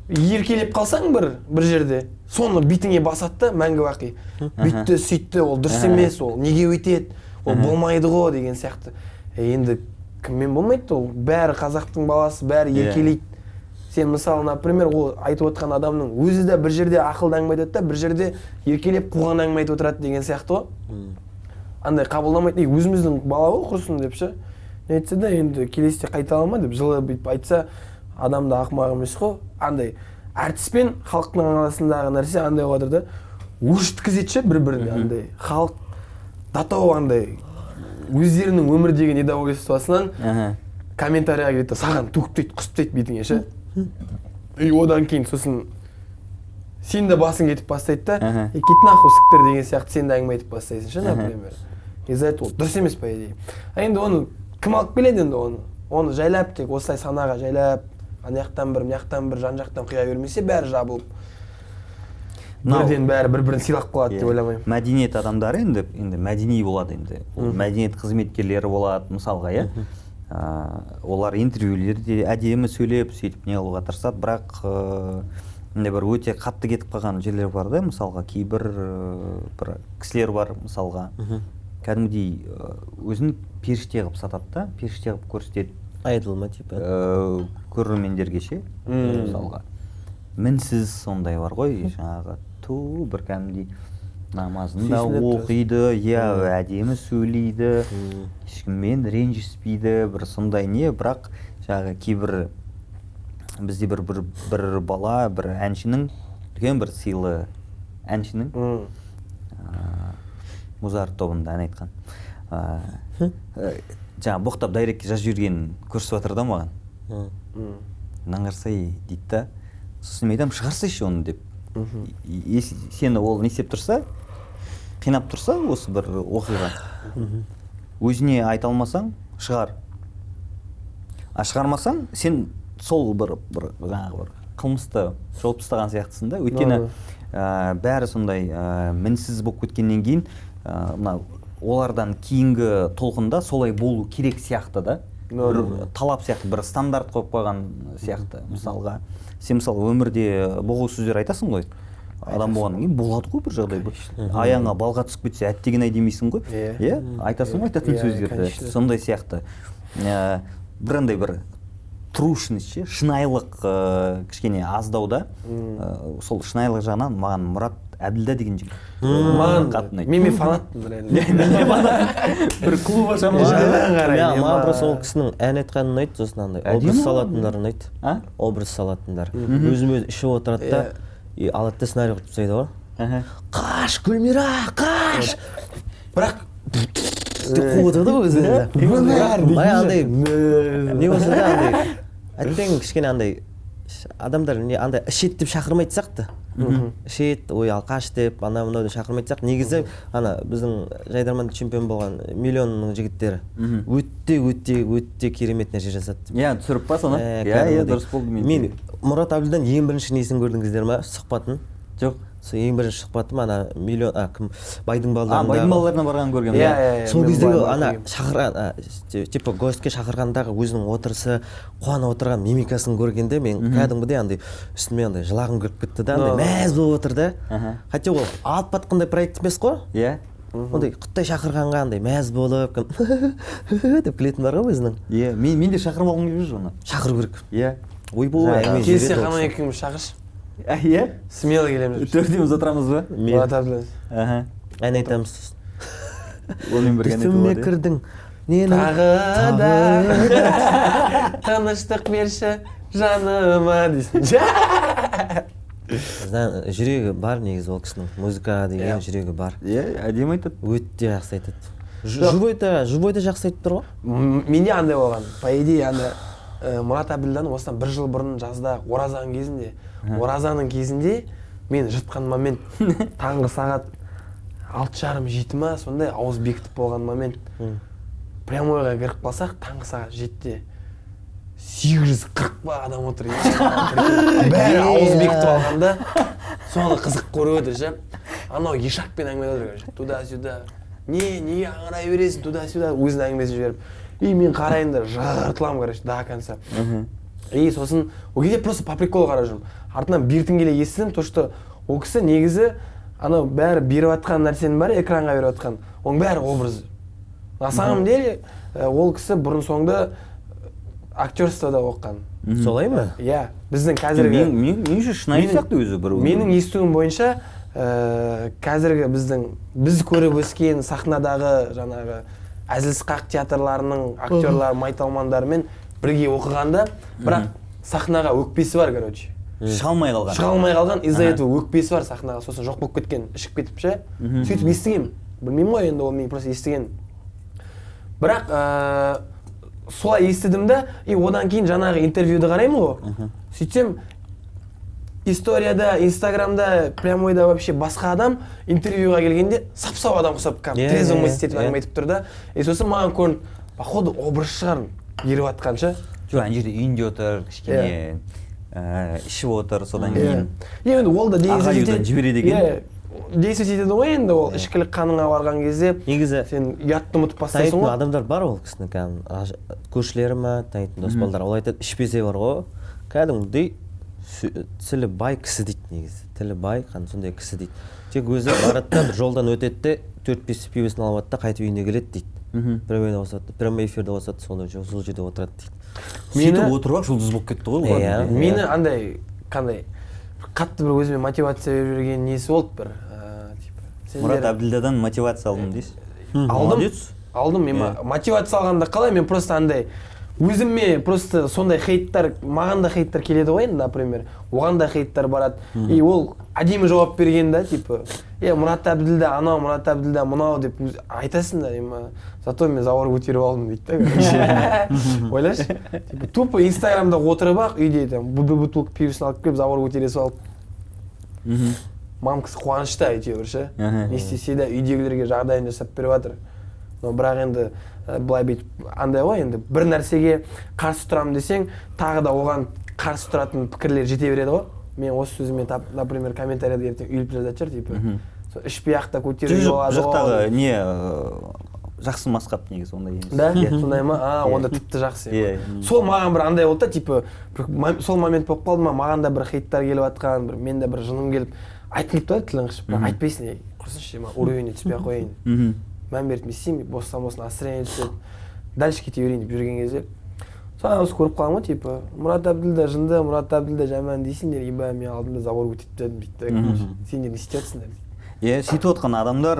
еркелеп қалсаң бір жерде, соны битіңе басады да, мәңгі бақи. Бүйтті, сөйтті, ол дұрыс емес, ол неге өйтеді, ол болмайды ғой деген сияқты. Енді кіммен болмайды, ол бәрі қазақтың баласы, бәрі еркелейді. Сен мысалы, например, ол айтып отқан адамның өзі де бір жерде ақылды әңгіме айтады да, бір жерде еркелеп қуған әңгіме айтып отырады деген сияқты ғой. Андай қабылдамайды, өзіміздің бала ғой құрсын деп ше. Не айтса да, енді келесіде қайталама деп жылы бүйтіп айтса, адам да ақымақ емес қой. Андай әртіспен халықтың арасындағы нәрсе андай болатыр да, өршіткізеді ше бір-біріне андай. Халық датау андай өздерінің өмірдегі недовольствосынан комментарияға келеді, саған туктейді, құстайды бетіңе ше. И одан кейін сосын сен де басың кетіп бастайды да, кет нахуй сіктір деген сияқты сен де әңгіме айтып бастайсың ше, например. Из-за этого дұрыс емес по идее. Енді оны кім алып келеді енді оны? Оны жайлап тек осылай санаға жайлап, ана жақтан бір, жан жақтан құя бермесе бәрі жабылып. Бірден бәрі бір-бірін сыйлап қалады деп ойламаймын. Мәдениет адамдары енді мәдени болады енді. Мәдениет қызметкерлері болады, мысалға, иә. Олар интервьюлерде әдемі сөйлеп, сөйтіп не қылуға тырысады, бірақ бір өте қатты кетіп қалған жерлер бар да, мысалға кейбір кісілер бар, мысалға кәдімгідей өзін періште қылып сатады да, періште қылып көрсетеді. Айдол ма типа? Көрермендерге ше, мысалға. Мінсіз сондай бар ғой, жаңағы бір кәдімгідей намазын да оқиды, иә, әдемі сөйлейді, ешкіммен ренжіспейді, бір сондай не, бірақ жаңағы кейбір бізде бір бала, бір әншінің, үлкен бір сыйлы әншінің Музарт тобында ән айтқан. Жаңа боқтап дайректке жазып жүрген көрсетіп жатыр да маған. Наңғарсай дейді да, сосын мен айтамын, шығарсайшы оны деп. Сені ол не істеп тұрса, қинап тұрса осы бір оқиға, өзіне айта алмасаң, шығар. А шығармасаң, сен сол бір қылмысты жауып тастаған сияқтысың да. Өйткені бәрі сондай мінсіз болып кеткеннен кейін, олардан кейінгі толқында солай болу керек сияқты да. Бір талап сияқты, бір стандарт қойып қойған сияқты. Мысалға, сен мысалы өмірде боғау сөздер айтасың ғой. Адам болғаннан кейін болады ғой бір жағдай. Аяңа балға түсіп кетсе, әттеген-ай демейсің ғой. Иә, айтасың ғой айтатын сөздерді. Сондай сияқты. Бірандай бір трушность, шынайылық кішкене аздауда. Сол шынайылық жағынан маған Мұрат Әбділда деген жігіт. Маған қатты ұнайды. Мен фанатпын реально. Бір клуб ашамын. Маған просто ол кісінің ән айтқаны ұнайды, сосын андай образ салатындар ұнайды. Образ салатындар. Өзім ішіп отырады да, алады да сценарий құрып тастайды ғой. Қаш, Гүлмира, қаш! Бірақ деп қуып отырды ғой өзі. Андай не болса да андай әттең кішкене андай адамдар андай ішет деп шақырмайды сияқты. Ішет, ой алқаш деп, ана-мынау деп шақырмайды сияқты. Негізі біздің Жайдарман чемпион болған миллионның жігіттері өте керемет нәрсе жасады. Иә, түсіріп па соны? Иә, дұрыс болды. Мен Мұрат Әбділдан ең бірінші несін көрдіңіздер ма? Сұхбатын? Жоқ. Сол ең бірінші сұхбатым ана миллион кім байдың балдарында. Байдың балаларына барған көргенмін. Иә. Сол кездегі ана шақырған типа гостьке шақырғандағы өзінің отырысы, қуанып отырған мимикасын көргенде мен кәдімгідей андай үстіме андай жылағым келіп кетті да, андай мәз болып отыр да. Хотя ол алып батқандай проект емес қой. Иә. Ондай құттай шақырғанға андай мәз болып деп күлетін бар ғой өзінің. Иә, мен де шақырмағым келіп жүр оны. Шақыру керек. Иә. Ойбой, әңгіме келсе жүреді. қана екеуміз шақыршы. Иә? Смело келеміз. Төртеуміз отырамыз ба? Мұрат Әбділда. Ән айтамыз. Онымен бірге ән айтып Түсіме болады. кірдің. Нені Тағы да тыныштық берші жаныма дейсің. Жүрегі бар негізі ол кісінің. Музыка деген жүрегі бар. Иә, әдемі айтады. Өте жақсы айтады. Живойда жақсы айтып тұр ғой. Менде андай болған. По идее, Мұрат Әбділданың осыдан бір жыл бұрын жазда оразаның кезінде мен жатқан момент таңғы сағат 6:30-7 ма сондай ауыз бекітіп болған момент. Прямойға кіріп қалсақ таңғы сағат 7-де 840 ба адам отыр. Бәрі ауыз бекітіп алғанда соны қызық көріп отыр ше. Анау ешақпен әңгіме отыр. Туда-сюда. Неге аңырай бересің туда-сюда өзінің әңгімесін жіберіп. И мен қарайын да жыртыламын, короче, до конца. И сосын ол кезде просто по приколу қарап жүрмін. Артынан бертін келе естідім, то что ол кісі негізі анау бәрі беріп жатқан нәрсенің бәрі экранға беріп жатқан. Оның бәрі образ. На самом деле ол кісі бұрын соңды актерствода оқыған. Солай ма? Иә, біздің қазіргі Мен шынайы сияқты өзі бір. Менің естуім бойынша қазіргі біз көріп өскен сахнадағы жаңағы әзіл-сықақ театрларының актерлары, майталмандарымен бірге оқығанда, бірақ сахнаға өкпесі бар, короче. Шыға алмай қалған, из-за этого өкпесі бар сахнаға, сосын жоқ болып кеткен, ішіп кетіп ше. Сөйтіп естігем. Білмеймін ғой енді, ол мен просто естіген. Бірақ солай естідім да, и одан кейін жаңағы интервьюді қараймын ғой. Сөйтсем, историяда, инстаграмда, прямойда вообще басқа адам интервьюға келгенде сап-сау адам құсап, трезвый мысль етіп әңгіме айтып тұр да. И сосын маған көрінді, походу образ шығар еріп атқанша. Жоқ, ана жерде үйінде отыр, кішкене ішіп отыр, содан кейін. Енді ол да ағайудан жібереді екен. Действовать етеді ғой енді ол ішкілік қаныңа барған кезде. Негізі сен ұятты ұмытып бастайсың ғой. Танитын адамдар бар ол кісінің кәдімгі көршілері ма, танитын дос балдар. Ол айтады, ішпесе бар ғой, кәдімгідей тілі бай кісі дейді негізі. Тілі бай, сондай кісі дейді. Тек өзі барады да бір жолдан өтеді, 4-5 пивесін алады да қайтып үйіне келеді дейді. Прямой эфирде қосады, сол жерде отырады дейді. Сөйтіп отырып жұлдыз болып кетті ғой. Мені андай, қандай, қатты бір өзіме мотивация беріп жүрген несі болды бір. Мұрат Әбділдадан мотивация алдым дейсіз? Алдым, мен мотивация алғанда қалай, мен просто андай өзіме просто сондай хейттар, маған да хейттар келеді ғой енді, например, оған да хейттар барады. И ол әдемі жауап берген да, типа, Мұрат Әбділда анау, Мұрат Әбділда мынау деп айтасың да, зато мен завар көтеріп алдым дейді да. Ойлашы, тупо инстаграмда отырып ақ, үйде там бутылка пивосын алып келіп завар көтере салып. Мамкасы қуанышта әйтеуір ше. Не істесе де үйдегілерге жағдайын жасап беріп жатыр. Но бірақ енді былай бүйтіп андай ғой, енді бір нәрсеге қарсы тұрамын десең, тағы да оған қарсы тұратын пікірлер жете береді ғой. Мен осы сөзімен, например, комментарияда ертең үйіліп жазады шығар, типа, ішпей ақ та көтеруге болады. Жақтағы не жақсы масқат негізі ондай емес. Да? Сондай ма? Онда тіпті жақсы. Сол маған бір андай болды да, типа, сол момент болып қалды ма, маған да бір хейттар келіп жатқан, мен де бір жыным келіп, айтқым келіп тұрады тілің қышып, бірақ айтпайсың, құрсыншы, уровеньне түспей ақ қояйын. Мән беріп істеймін, боссам настроение түсіп, дальше кете берейін деп жүрген кезде. Соған осы көріп қалған ғой, типа, Мұрат Әбділда жынды, Мұрат Әбділда жаман дейсіңдер, еба мен алдымда завор көтеріп жадым дейді. Сендер не істеп жатсыңдар? Сөйтіп отқан адамдар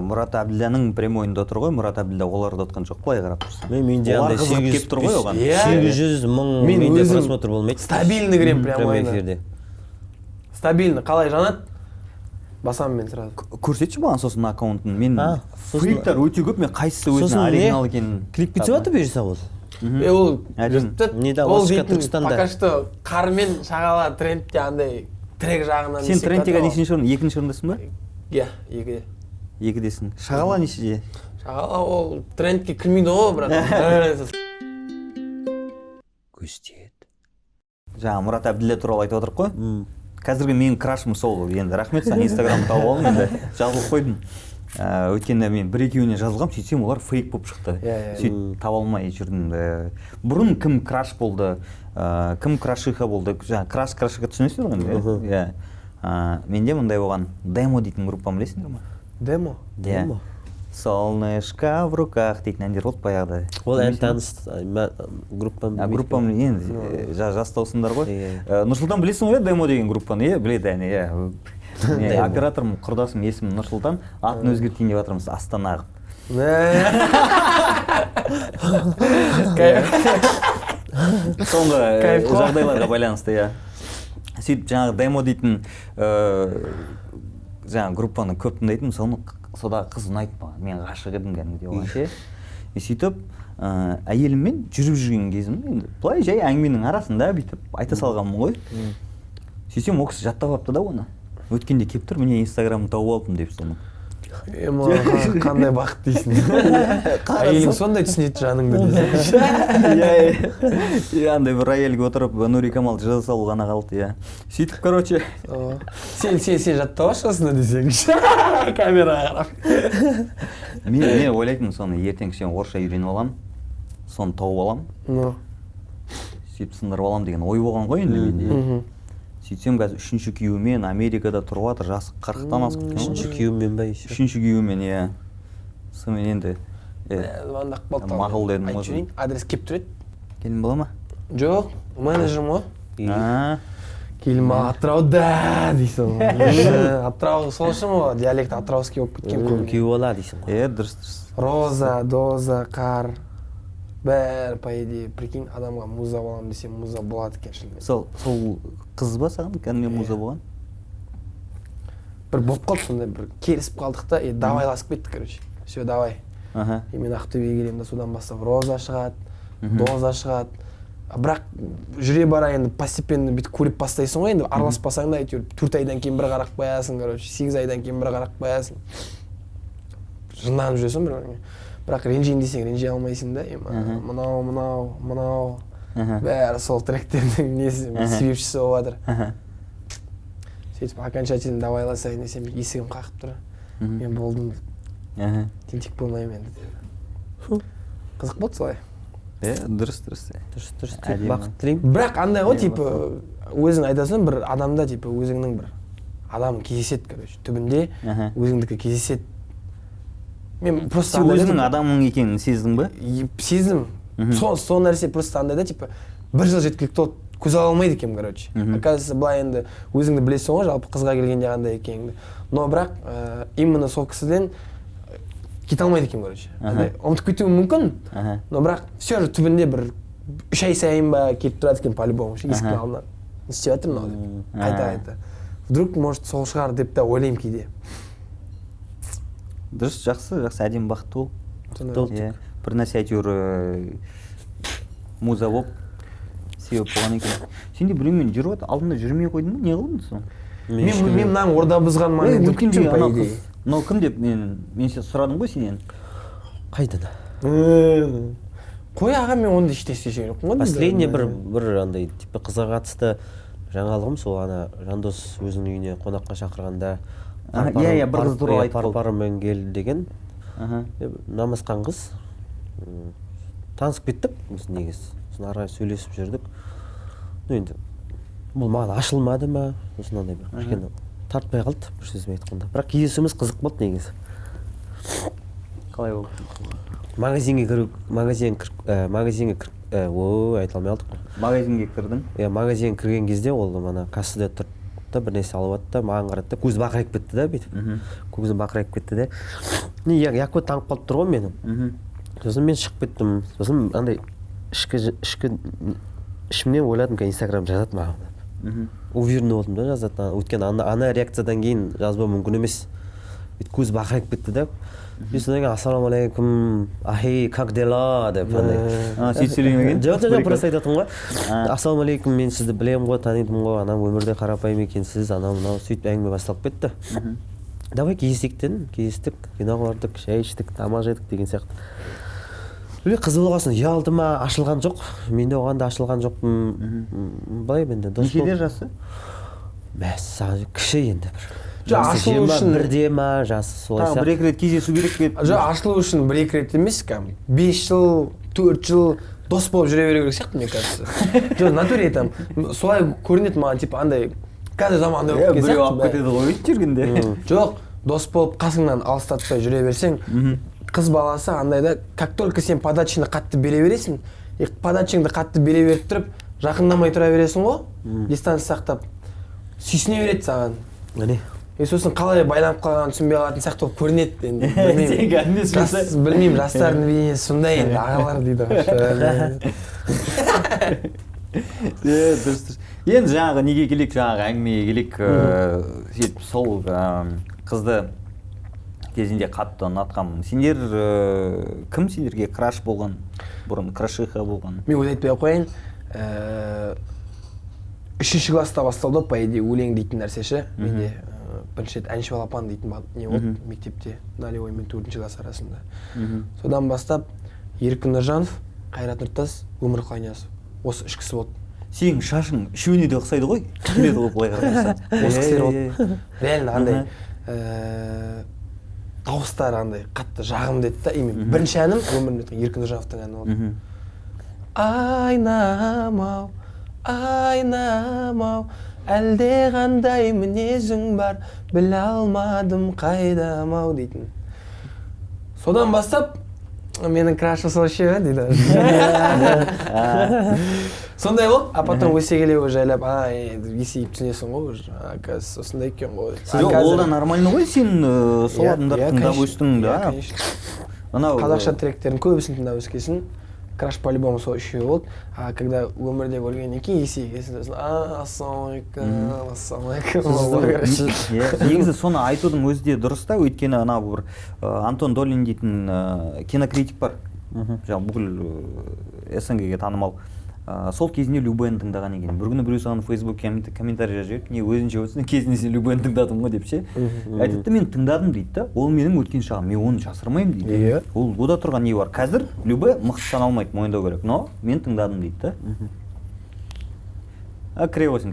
Мұрат Әбділданың прямойында отыр ғой, Мұрат Әбділда оларды отқан жоқ, былай қарап тұрсың. Менде андай 800 мың менде просмотр болмайды. Стабильный кірем прямойына. Стабильный, қалай жанат? Басам мен сразу. Көрсетші маған сосын аккаунтын. Мен фейктар өте көп, мен қайсысы өзіне оригинал екенін. Клип кетіп жатыр бұйырса ол. Ол дейтін, пока что қармен шағала трендте андай трек жағынан. Сен трендтеге нешінші орын? Екінші орындасың ба? Иә, екіде. Екідесің. Шағала нешеде? Шағала ол трендке кірмейді ғой, брат. Көстет. Жаңа Мұрат Әбділда туралы айтып отырық қой. Қазіргі менің крашым сол, енді рахмет, саған инстаграмды тауып алдым, енді жазылып қойдым. Өткенде мен бір-екеуіне жазылғам, сөйтсем олар фейк болып шықты. Сөйтіп таба алмай жүрдім. Бұрын кім краш болды, кім крашиха болды, крашиха түсінесіңдер ғой? Менде мындай болған Demo дейтін группам білесіңдер ма? Demo? Demo. Солнышко в руках дейтін әндер болды баяғыда. Ол ән таныс группам. Группам енді жастаусыңдар ғой. Нұрсұлтан білесің ғой Demo деген группаны? Біледі әне. Операторым, құрдасым есімім Нұрсұлтан, атын өзгертейін деп жатырмыз Астана қылып. Соңғы жағдайларға байланысты, сөйтіп жаңағы Demo дейтін жаңағы группаны көп тыңдайтын, сода қыз ұнайды маған, мен ғашық едім кәдімгідей оған ше. Сөйтіп әйеліммен жүріп жүрген кезім, былай жай әңгіменің арасында бүйтіп айта салғанмын ғой. Сөйтсем ол кісі жаттап алыпты да оны. Өткенде келіп тұр, міне инстаграмын тауып алдым деп соны. Қандай бақыт дейсің. Әйелің сондай түсінеді жаныңды дейсің. Андай бір әйелге отырып Нури Камал жаза салу ғана қалды. Сөйтіп, короче. Сен жаттап ашқасына десең. Камераға қарап. Мен ойлайтын соны ертең сен орысша үйреніп алам, соны тауып алам. Сөйтіп сындырып алам деген ой болған ғой енді менде. Сөйтсем қазір үшінші күйеуімен Америкада тұрып жатыр, жасы 40-тан асып кеткен. Үшінші күйеуімен ба еще? Үшінші күйеуімен, Сонымен енді мақұл дедім. Айтып жүрейін, адрес кеп тұреді. Келін бола ма? Жоқ, менеджерім ғой. Келін ба Атырауда дейсің ғой. Атырау сол үшін ғой, диалект атырауский болып кеткен көбіне. Күйеу бола дейсің ғой. Дұрыс. Роза, доза, қар. Бәрі, по идее, прикинь, адамға муза болам десем, муза болады екен шынымен. Сол қыз ба саған, кәдімгі муза болған? Бір болып қалды сондай, бір келісіп қалдық та, давайласып кеттік, короче. Все, давай. Мен Ақтөбеге келемін да, содан бастап Роза шығады, Доза шығады. Бірақ жүре бара енді постепенно бүйтіп көріп бастайсың ғой, енді араласпасаң да әйтеуір 4 айдан кейін бір қарап қоясың, короче, 8 айдан кейін бір қарап қоясың. Жынданып жүресің бір. Бірақ ренжейін десең ренжи алмайсың да, мынау, бәрі сол тректердің себепшісі болып жатыр. Сөйтіп окончательно давайласайын десем, есігім қақып тұр. Мен болдым, тентек болмаймын енді. Қызық болды солай. Дұрыс. Бақыт тілеймін. Бірақ андай ғой, типа, өзің айтасың, бір адамда, типа, өзіңнің бір адамың кездеседі, короче, түбінде өзіңдікі кездеседі. Мен просто өзінің адамың екенін сездің бе? Сездім. Сол нәрсе просто андай да, типа, бір жыл жеткілікті көз ала алмайды екенмін, короче. Оказывается, былай енді өзіңді білесің ғой, жалпы қызға келгенде қандай екеніңді. Но бірақ именно сол кісіден кете алмайды екенмін, короче. Ұмытып кетуім мүмкін, но бірақ все же түбінде бір 3 ай сайын ба кетіп тұрады екен по-любому, есіктің алдынан. Не істеп жатыр мынау деп, қайта-қайта. Вдруг, может, сол шығар деп та ойлаймын кейде. Дұрыс, жақсы, әдемі бақытты бол. Бір нәрсе әйтеуір муза болып себеп болған екен. Сенде біреумен жүріп отыр, алдында жүрмей қойдың ба? Не қылдың сол? Мен мынаның орда бұзған моментін күттім, по идее. Мынау кім деп мен сұрадым ғой сенен. Қайдан? Қой аға, мен онда ештеңе істеген жоқпын ғой. Последний бір андай типа қызға қатысты жаңалығым сол ана Жандос өзінің үйіне қонаққа шақырғанда бір қыз туралы айтып болды. Парпарымен кел деген. Намысқан қыз. Танысып кеттік біз негізі. Сосын ары қарай сөйлесіп жүрдік. Енді бұл маған ашылмады ма? Сосын андай бір кішкене тартпай қалды бір сөзбен айтқанда. Бірақ кездесуіміз қызық болды негізі. Қалай болды? Магазинге айта алмай қалдық. Магазинге кірдің? Иә, магазинге кірген кезде ол мана кассада тұрды да бір нәрсе алып алды да, маған қарады да, көзі бақырайып кетті да бүйтіп. Көзі бақырайып кетті де. Яқпай таңып қалып тұр ғой мені. Сосын мен шығып кеттім. Сосын андай ішімнен ойладым, Инстаграм жазады маған. Уверенный болдым да жазады. Өйткені ана реакциядан кейін жазбау мүмкін емес. Көзі бақырайып кетті да. Мен содан кейін ассалаумағалейкум, ахей, как дела деп сөйтіп сөйлемеген? Жоқ, просто айтатын ғой. Ассалаумағалейкум, мен сізді білемін ғой, танитын ғой, анам өмірде қарапайым екенсіз, анау мынау сөйтіп әңгіме басталып кетті. Давай кездестік, вино бардық, шай іштік, тамақ жедік деген сияқты. Қыз болғасын ұялды ма, ашылған жоқ. Мен де оған да ашылған жоқпын. Былай менде дос болды. Некеде жасы? Мәссаған кіші енді бір. Жоқ, ашылу үшін бірде ма, жасы солай сияқты. Бір-екі рет кездесу керек пе? Жоқ, ашылу үшін бір-екі рет емес, 5 жыл, 4 жыл дос болып жүре беру керек сияқты, мне кажется. Жоқ, натуре там солай көрінеді маған, типа андай қазір заманда өтіп кеткен сияқты. Біреу алып кетеді ғой жүргенде. Жоқ, дос болып қасыңнан алыстатпай жүре берсең, қыз баласы андайда, как только сен подачаны қатты бере бересің, подачыңды қатты бере беріп тұрып, жақындамай тұра бересің ғой, дистанция сақтап, сүйсіне береді саған. Сосын қалай байланып қалғанын түсінбей қалатын сияқты болып көрінеді енді. Білмеймін, жастардың бейнесі сондай енді, ағалар дейді ғой. Енді жаңағы неге келек, жаңағы әңгімеге келек, сол қызды кезінде қатты ұнатқанмын. Сендер кім сендерге краш болған, бұрын крашиха болған? Мен өз айтпай қойын, 3-ші класста басталды, по идее, өлең дейтін нәрсеші. Менде бірінші рет әнші балапан дейтін не болды мектепте, налевой мен 4-ші класс арасында. Содан бастап Еркін Нұржанов, Қайрат Нұртас, Өмір Қайниясов. Осы 3 кісі болды. Сенің шашың үшеуіне де ұқсайды ғой? Келеді ғой былай қараса. Осы кісілер болды. Реально андай дауыстары андай қатты жағымды еді да. Бірінші әнім өмірімде Еркін Нұржановтың әні болды. Айнам-ау, айнам-ау, әлде қандай мінезің бар, біле алмадым қайдам-ау дейтін. Содан бастап менің крашы сол ше дейді. Сондай болып, а потом өсе келе жайлап, есейіп түсінесің ғой, оказывается, осындай екен ғой. Ол да нормально ғой, сен сол адамдарды тыңдап өстің да. Қазақша тректердің көбісін тыңдап өскесін. Краш по-любому сол үшеу болды. А когда өмірде көргеннен кейін есейгесін, ассалаумағалейкум, ассалаумағалейкум. Негізі соны айтудың өзі де дұрыс та, өйткені ана бір Антон Долин дейтін кинокритик бар. Жаңағы бүкіл СНГ-ге танымал. Сол кезінде Любен тыңдаған екен. Бір күні біреу саған Фейсбукке комментарий жазып, не өзінше өтсін, кезінде сен Любен тыңдадың ғой деп ше. Айтыпты, мен тыңдадым дейді да. Ол менің өткен шағым, мен оны жасырмаймын дейді. Ол ода тұрған не бар? Қазір Любе мықты саналмайды, мойындау керек. Но мен тыңдадым дейді да. Кіре қойсын.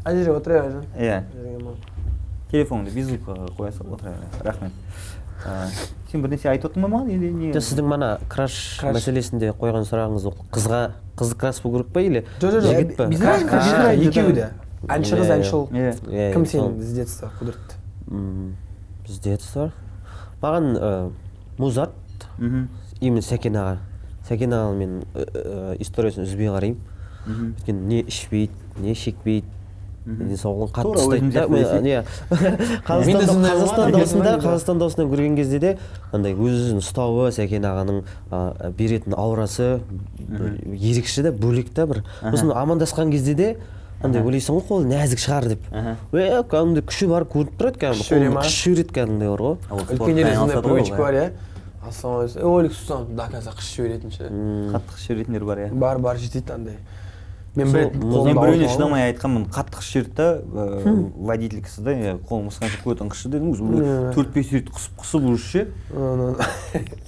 Ана жерге отыра бер. Иә. Телефоныңды беззвукқа қоя сал, отыра бер. Рахмет. Сен бір нәрсе айтып отырмын маған или не? Сіздің мана краш мәселесінде қойған сұрағыңыз қызды краш болу керек па или жігіт па? Краш екеуі де. Әнші қыз, әнші ұл. Кім сенің с детства құдіретті? С детства? Маған Музарт, именно Сәкен аға. Сәкен ағаның мен историясын үзбей қараймын. Өйткені не ішпейді, не шекпейді, денсаулығын қатты ұстайды. Қазақстанда осындай көрген кезде де андай өзін ұстауы, Сәкен ағаның беретін аурасы ерекше де, бөлек те бір. Сосын амандасқан кезде де андай ойлайсың ғой, қолы нәзік шығар деп. Кәдімгідей күші бар көрініп тұрады, кәдімгі күш жібереді кәдімгідей бар ғой. Үлкендерде сондай привычка бар, иә. Ассалаумағалейкум. Олег Сусанов до конца қыш жіберетін ше. Қатты қыш жіберетіндер бар, иә. Бар жетеді андай. Мен біреуіне шыдамай айтқанмын, қатты қыш жіберді да, водитель кісі да, қолым қысқанша қоятын қышы дедім, 4-5 рет қысып уже ше.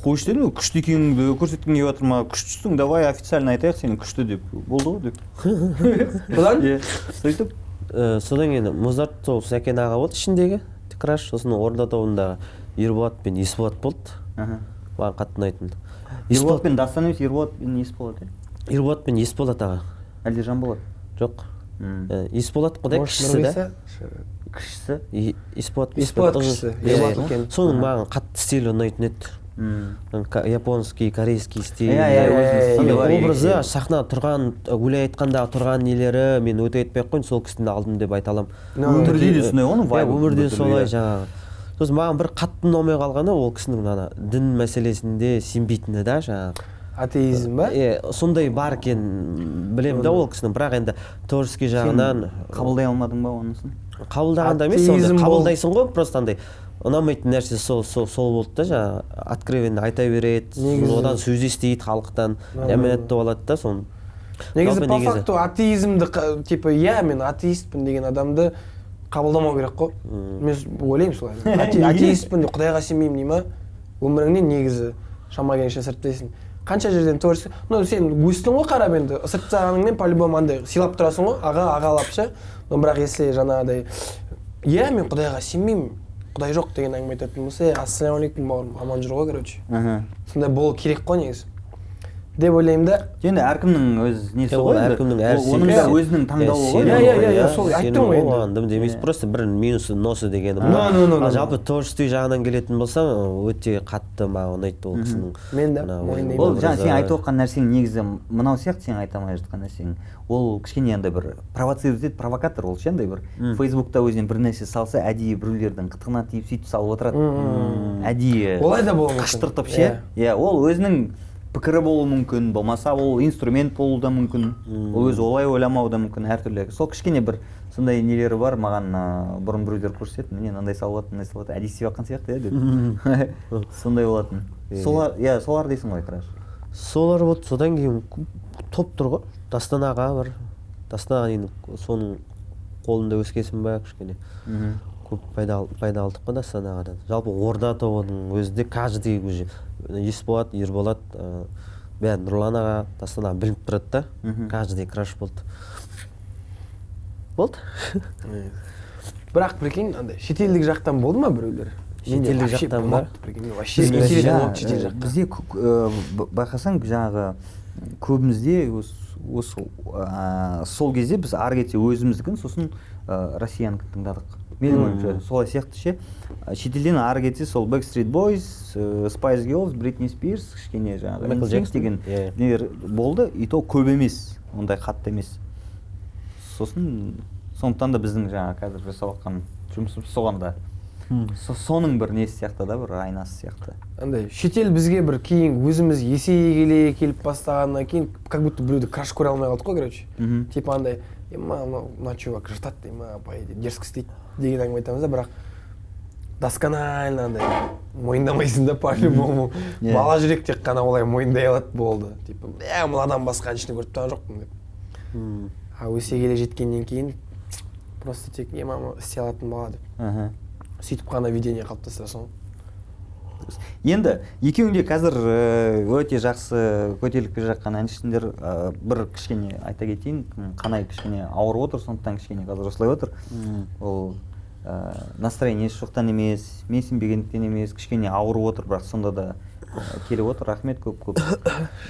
Қойшы дедім, күшті екеніңді көрсеткің келіп жатыр ма, күштісің, давай официально айтайық сені күшті деп. Болды ғой деп. Бұдан? Сөйтіп. Содан кейін Музарт сол Сәкен аға болды ішіндегі краш, сосын Орда тобында Ерболат пен Есболат болды. Маған қатты ұнайтын. Ерболат пен Дастан емес, Ерболат пен Есболат. Ерболат пен Есболат аға. Әлде Жанболат? Жоқ. Есболат құдай кішісі да. Кішісі? Есболат кішісі. Соның маған қатты стилі ұнайтын еді. Японский, корейский стиль. Образы, сахнада тұрған, өлең айтқанда тұрған нелері мен өте айтпай ақ қойын, сол кісінің алдым деп айта аламын. Өмірде де сондай оның вайбы. Өмірде солай жаңағы. Сосын маған бір қатты ұнамай қалғаны ол кісінің дін мәселесінде сенбейтіні да жаңағы. Атеизм ба? Сондай бар екен білемін да ол кісінің, бірақ енді творческий жағынан қабылдай алмадың ба онысын? Қабылдағанда емес, қабылдайсың ғой, просто андай ұнамайтын нәрсе сол болды да, жаңағы откровенно айта береді, одан сөз естейді халықтан, әманатты алады да соны. Негізі по факту атеизмді, типа, иә, мен атеистпін деген адамды қабылдамау керек қой. Мен ойлаймын солай. Атеистпін деп Құдайға сенбеймін дей ма, өміріңнен негізі шама келгенше сырттайсың. Қанша жерден творческий, сен өстің ғой қарап енді, сырттағаныңмен по-любому андай сыйлап тұрасың ғой, ағалап ше. Бірақ если жаңағыдай, иә, мен Құдайға сенбеймін, Құдай жоқ деген әңгіме айтатын болса, ассалаумағалейкум бауырым, аман жүр ғой, короче. Сондай болу керек қой негізі. Деп ойлаймын да. Енді әркімнің өз несі ғой, әркімнің оның да өзінің таңдауы ғой. Иә, сол айттым ғой енді. Демейсіз, просто бір минусы, носы дегенім. Жалпы творческий жағынан келетін болса, өте қатты маған ұнайды ол кісінің. Мен де мойындаймын. Ол жаңа сен айтып отқан нәрсең негізі мынау сияқты сен айта алмай жатқан нәрсең. Ол кішкене андай бір провоцировать етеді, провокатор ол ше, андай бір Фейсбукта өзінен бір нәрсе салса, әдейі біреулердің қытығына тиіп сөйтіп салып отырады. Әдейі олай да болуы мүмкін. қыштыртып ше. Иә, ол өзінің пікірі болуы мүмкін, болмаса ол инструмент болуы да мүмкін, ол өзі олай ойламауы да мүмкін, әртүрлі. Сол кішкене бір сондай нелері бар, маған бұрын біреулер көрсетеді, міне мынандай салып жатыр, әдейі істеп жатқан сияқты иә деп. Сондай болатын. Солар дейсің ғой, краш. Солар болды, содан кейін топ тұр ғой. Дастан аға бар. Дастан аға енді соның қолында өскесін ба кішкене. Көп пайда алдық қой Дастан ағадан. Жалпы Орда тобының өзінде каждый уже Есболат, Ерболат, бәрі Нұрлан аға, Дастан аға біліп тұрады да, каждый краш болды. Болды? Бірақ прикинь, андай шетелдік жақтан болды ма біреулер? Шетелдік жақтан бар. Бізде байқасаң жаңағы көбімізде сол кезде біз ары кетсе өзіміздікін, сосын Россиянікі тыңдадық. Менің ойымша солай сияқты ше. Шетелден ары кетсе сол Backstreet Boys, Spice Girls, Britney Spears, кішкене жаңағы Michael Jackson деген нелер болды, и то көп емес, ондай қатты емес. Сосын сондықтан да біздің жаңағы қазір жасап жатқан жұмысымыз соған да. Соның бір несі сияқты да, бір айнасы сияқты. Андай шетел бізге бір кейін өзіміз есейе келе келіп бастағаннан кейін как будто біреуді краш көре алмай қалдық қой, короче. Типа андай, мына чувак жыртады деймін, дерзко істейді деген әңгіме айтамыз да, бірақ досконально андай мойындамайсың да по-любому. Бала жүрек тек қана олай мойындай алады болды. Типа, мынадан басқа әншіні көріп тұрған жоқпын деп. Өсе келе жеткеннен кейін просто тек істей алатын бала деп. Сөйтіп қана видение қалыптастырасың. Енді екеуіңде қазір өте жақсы көтеріліп келе жатқан әншісіңдер. Бір кішкене айта кетейін, Қанай кішкене ауырып отыр, сондықтан кішкене қазір осылай отыр. Ол настроениесі жоқтан емес, менсінбегендіктен емес, кішкене ауырып отыр, бірақ сонда да келіп отыр. Рахмет көп.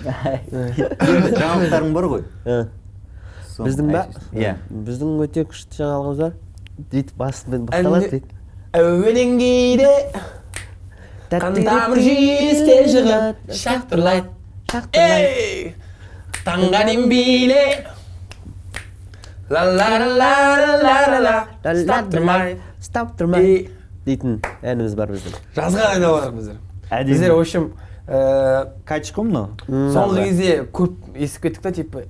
Жаңалықтарың бар ғой? Біздің ба? Иә. Біздің өте күшті жаңалығымыз бар. Дейді басымен бақталады дейді. Әуенің кейде қан тамыр жиістен шығып шақтырлайды. ей таңға дейін биле ла ла ла ла ла ла стап тұрмай стап тұрмай дейтін әніміз бар біздің. жазға айналып жатырмық біздер. Әдемі. Біздер в общем Качка мынау? соңғы кезде көп естіп кеттік та, типа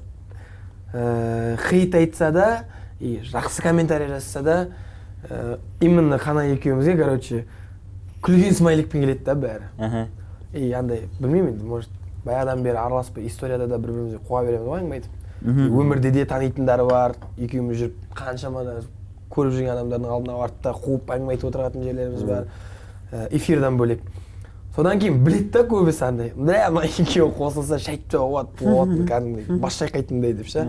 хейт айтса да и жақсы комментарий жазса да именно қана екеумізге, короче, күлген смайликпен келеді да бәрі. И андай, білмеймін енді, может, баяғыдан бері араласпай историяда да бір-бірімізге қуа береміз ғой әңгіме айтып. Өмірде де танитындары бар, екеуміз жүріп қаншама да көріп жүрген адамдардың алдына барып та қуып әңгіме айтып отыратын жерлеріміз бар, эфирдан бөлек. Содан кейін білет та көбісі андай, мына екеуі қосылса шайтты болады, кәдімгідей бас шайқайтындай деп ше.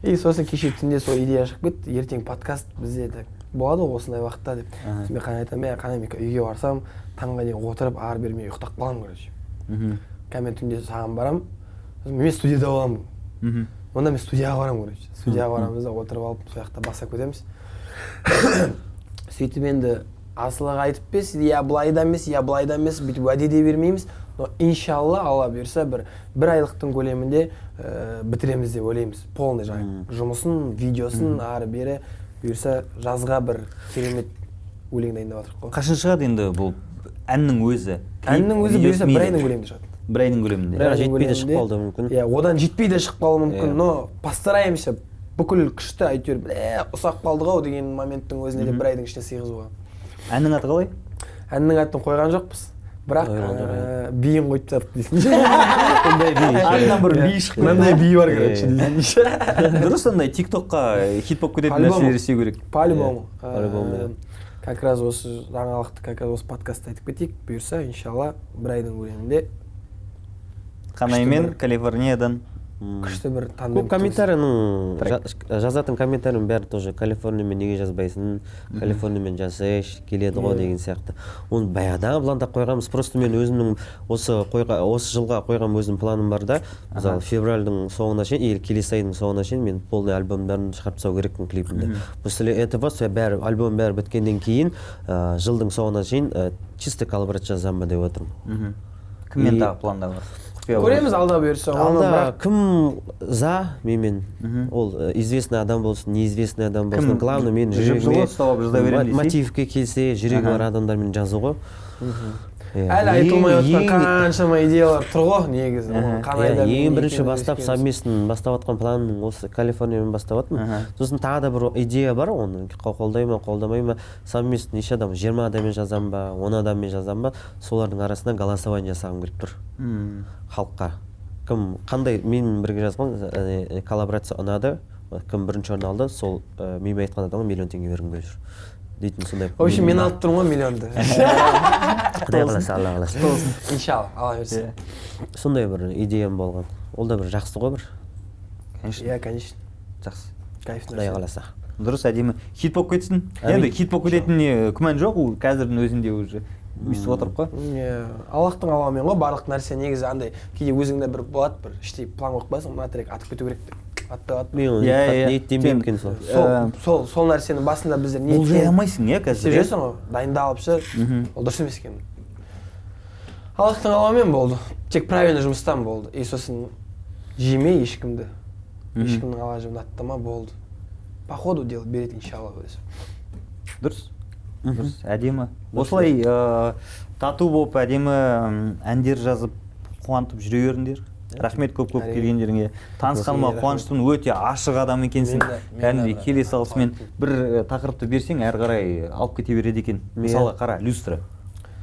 И сосын кеше түнде сол идея шығып кетті, ертең подкаст бізде болады ғой осындай уақытта деп. Мен қана айтамын, қана мен үйге барсам, таңға дейін отырып ары бермей ұйықтап қаламын, короче. Мен түнде саған барамын, мен студияда боламын. Онда мен студияға барамын, короче. Студияға барамыз да отырып алып, сол жақта баса көтеміз. Сөйтіп енді асылыға айтып бес, я былай да емес, бүйтіп уәде де бермейміз. Но иншалла, Алла бұйырса, бір айлықтың көлемінде бітіреміз деп ойлаймыз. Полный жаңағы жұмысын, видеосын ары бері бұйырса жазға бір керемет өлең дайындап жатырмық қой. Қашан шығады енді бұл әннің өзі? Әннің өзі бұйырса бір айдың көлемінде шығады. Бір айдың көлемінде. Жетпей де шығып қалуы мүмкін. Иә, одан жетпей де шығып қалуы мүмкін, но постараемся бүкіл күшті әйтеуір ұсақ қалдық ау деген моменттің өзіне де бір айдың ішіне сыйғызуға. Әннің аты қалай? Әннің атын қойған жоқпыз, бірақ биін қойып тастадық дейсің. Артынан бір би шықты. Мынандай би бар, короче, дейсің. Дұрыс, андай тиктокқа хит болып кететін нәрселер істеу керек. По-любому. Как раз осы жаңалықты, как раз осы подкастты айтып кетейік. Бұйырса, иншалла, бір айдың көлемінде Қанай мен Калифорниядан күшті бір тандем. Көп комментарийның жазатын комментарийдің бәрі тоже Калифорниямен неге жазбайсың, Калифорниямен жазсайшы, келеді ғой деген сияқты. Оны баяғыдан пландап қойғанбыз. Просто мен өзімнің осы жылға қойған өзім планым бар да, мысалы февральдың соңына шейін, или келесі айдың соңына шейін мен полный альбомдарын шығарып тастау керекпін клипімді. После этого альбом бәрі біткеннен кейін жылдың соңына шейін чисто коллаборация жазамын деп отырмын. Кіммен тағы планда бар? Көреміз алда бұйырса. Алда кім за менімен, ол известный адам болсын, неизвестный адам болсын. Главное мен жүрегіме мотивке келсе, жүрегі бар адамдармен жазу ғой. Әлі айтылмай отқан қаншама идеялар тұр ғой негізі. Ең бірінші бастап совместный бастап отқан планым осы Калифорниямен бастап отырмын. Сосын тағы да бір идея бар, оны қолдай ма, қолдамай ма, совместный неше адам, 20 адаммен жазам ба, 10 адаммен жазам ба, солардың арасынан голосование жасағым келіп тұр. Халыққа кім қандай менімен бірге жазған коллаборация ұнады, кім бірінші орын алды, сол менімен айтқан адамға миллион теңге бергім келіп жүр дейтін сондай. В общем, мен алып тұрмын ғой миллионды. Құдай қаласа, Алла қаласа. Иншалла, Алла берсе. Сондай бір идеям болған. Ол да бір жақсы ғой бір. Иә, конечно. Жақсы. Кайф Құдай қаласа. Дұрыс, әдемі. Хит болып кетсін. Енді хит болып кететініне күмән жоқ, ол қазірдің өзінде уже өйстіп отырып қой. Аллахтың қалауымен ғой, барлық нәрсе негізі андай, кейде өзіңде бір болады, бір іштей план қойып қоясың, мына трек атып кету керек деп. Мен ниеттенбеймін екен сол. Сол нәрсені басында біздер ниеттен. Болжай алмайсың, иә қазір. Істеп жүрсің ғой, дайындалып шы, ол дұрыс емес екен. Аллахтың қалауымен болды, тек правильно жұмыстан болды. И сосын жемей ешкімді, ешкімнің ала жібін аттама болды. По ходу делать береді, иншалла. Дұрыс. Дұрыс, әдемі. Осылай тату болып әдемі әндер жазып қуантып жүре беріңдер. Рахмет көп-көп келгендеріңе. Танысқаныма қуаныштымын, өте ашық адам екенсің. Кәдімгідей келе салысымен бір тақырыпты берсең, әрі қарай алып кете береді екен. Мысалы, қара, люстра.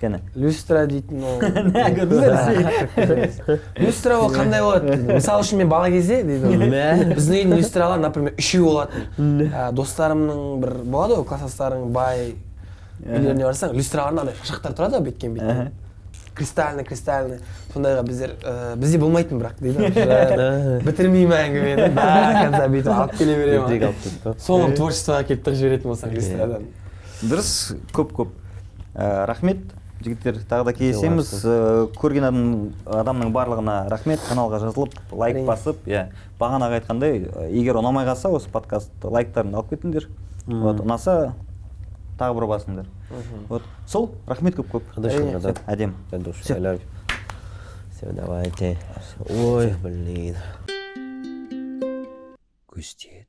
Кәне. Люстра дейтін ол. Люстра ол қандай болады? Мысалы үшін мен бала кезде дейді. Біздің үйдің люстралар, например, үшеу болатын. Достарымның бір болады ғой, класстастарың бай үйлеріне барсаң, люстраларында шашақтар тұрады ғой беткен-беттен. Кристальный. Сондайға бізде болмайтын бірақ дейді. Бітірмеймін әңгімені. Конца бүйтіп алып келе беремін. Соңым творчествоға келіп тығып жіберетін болсаң люстрадан. Дұрыс, көп-көп. Рахмет. Жігіттер, тағы да кездесеміз. Көрген адамның барлығына рахмет. Каналға жазылып, лайк басып, бағанағы айтқандай, егер ұнамай қалса осы подкаст лайктарын алып кетіңдер. Ұнаса тағы бір басыңдар. Сол, рахмет көп-көп. Әдем. Әдем. Все, давайте. Ой, блин. Густеет.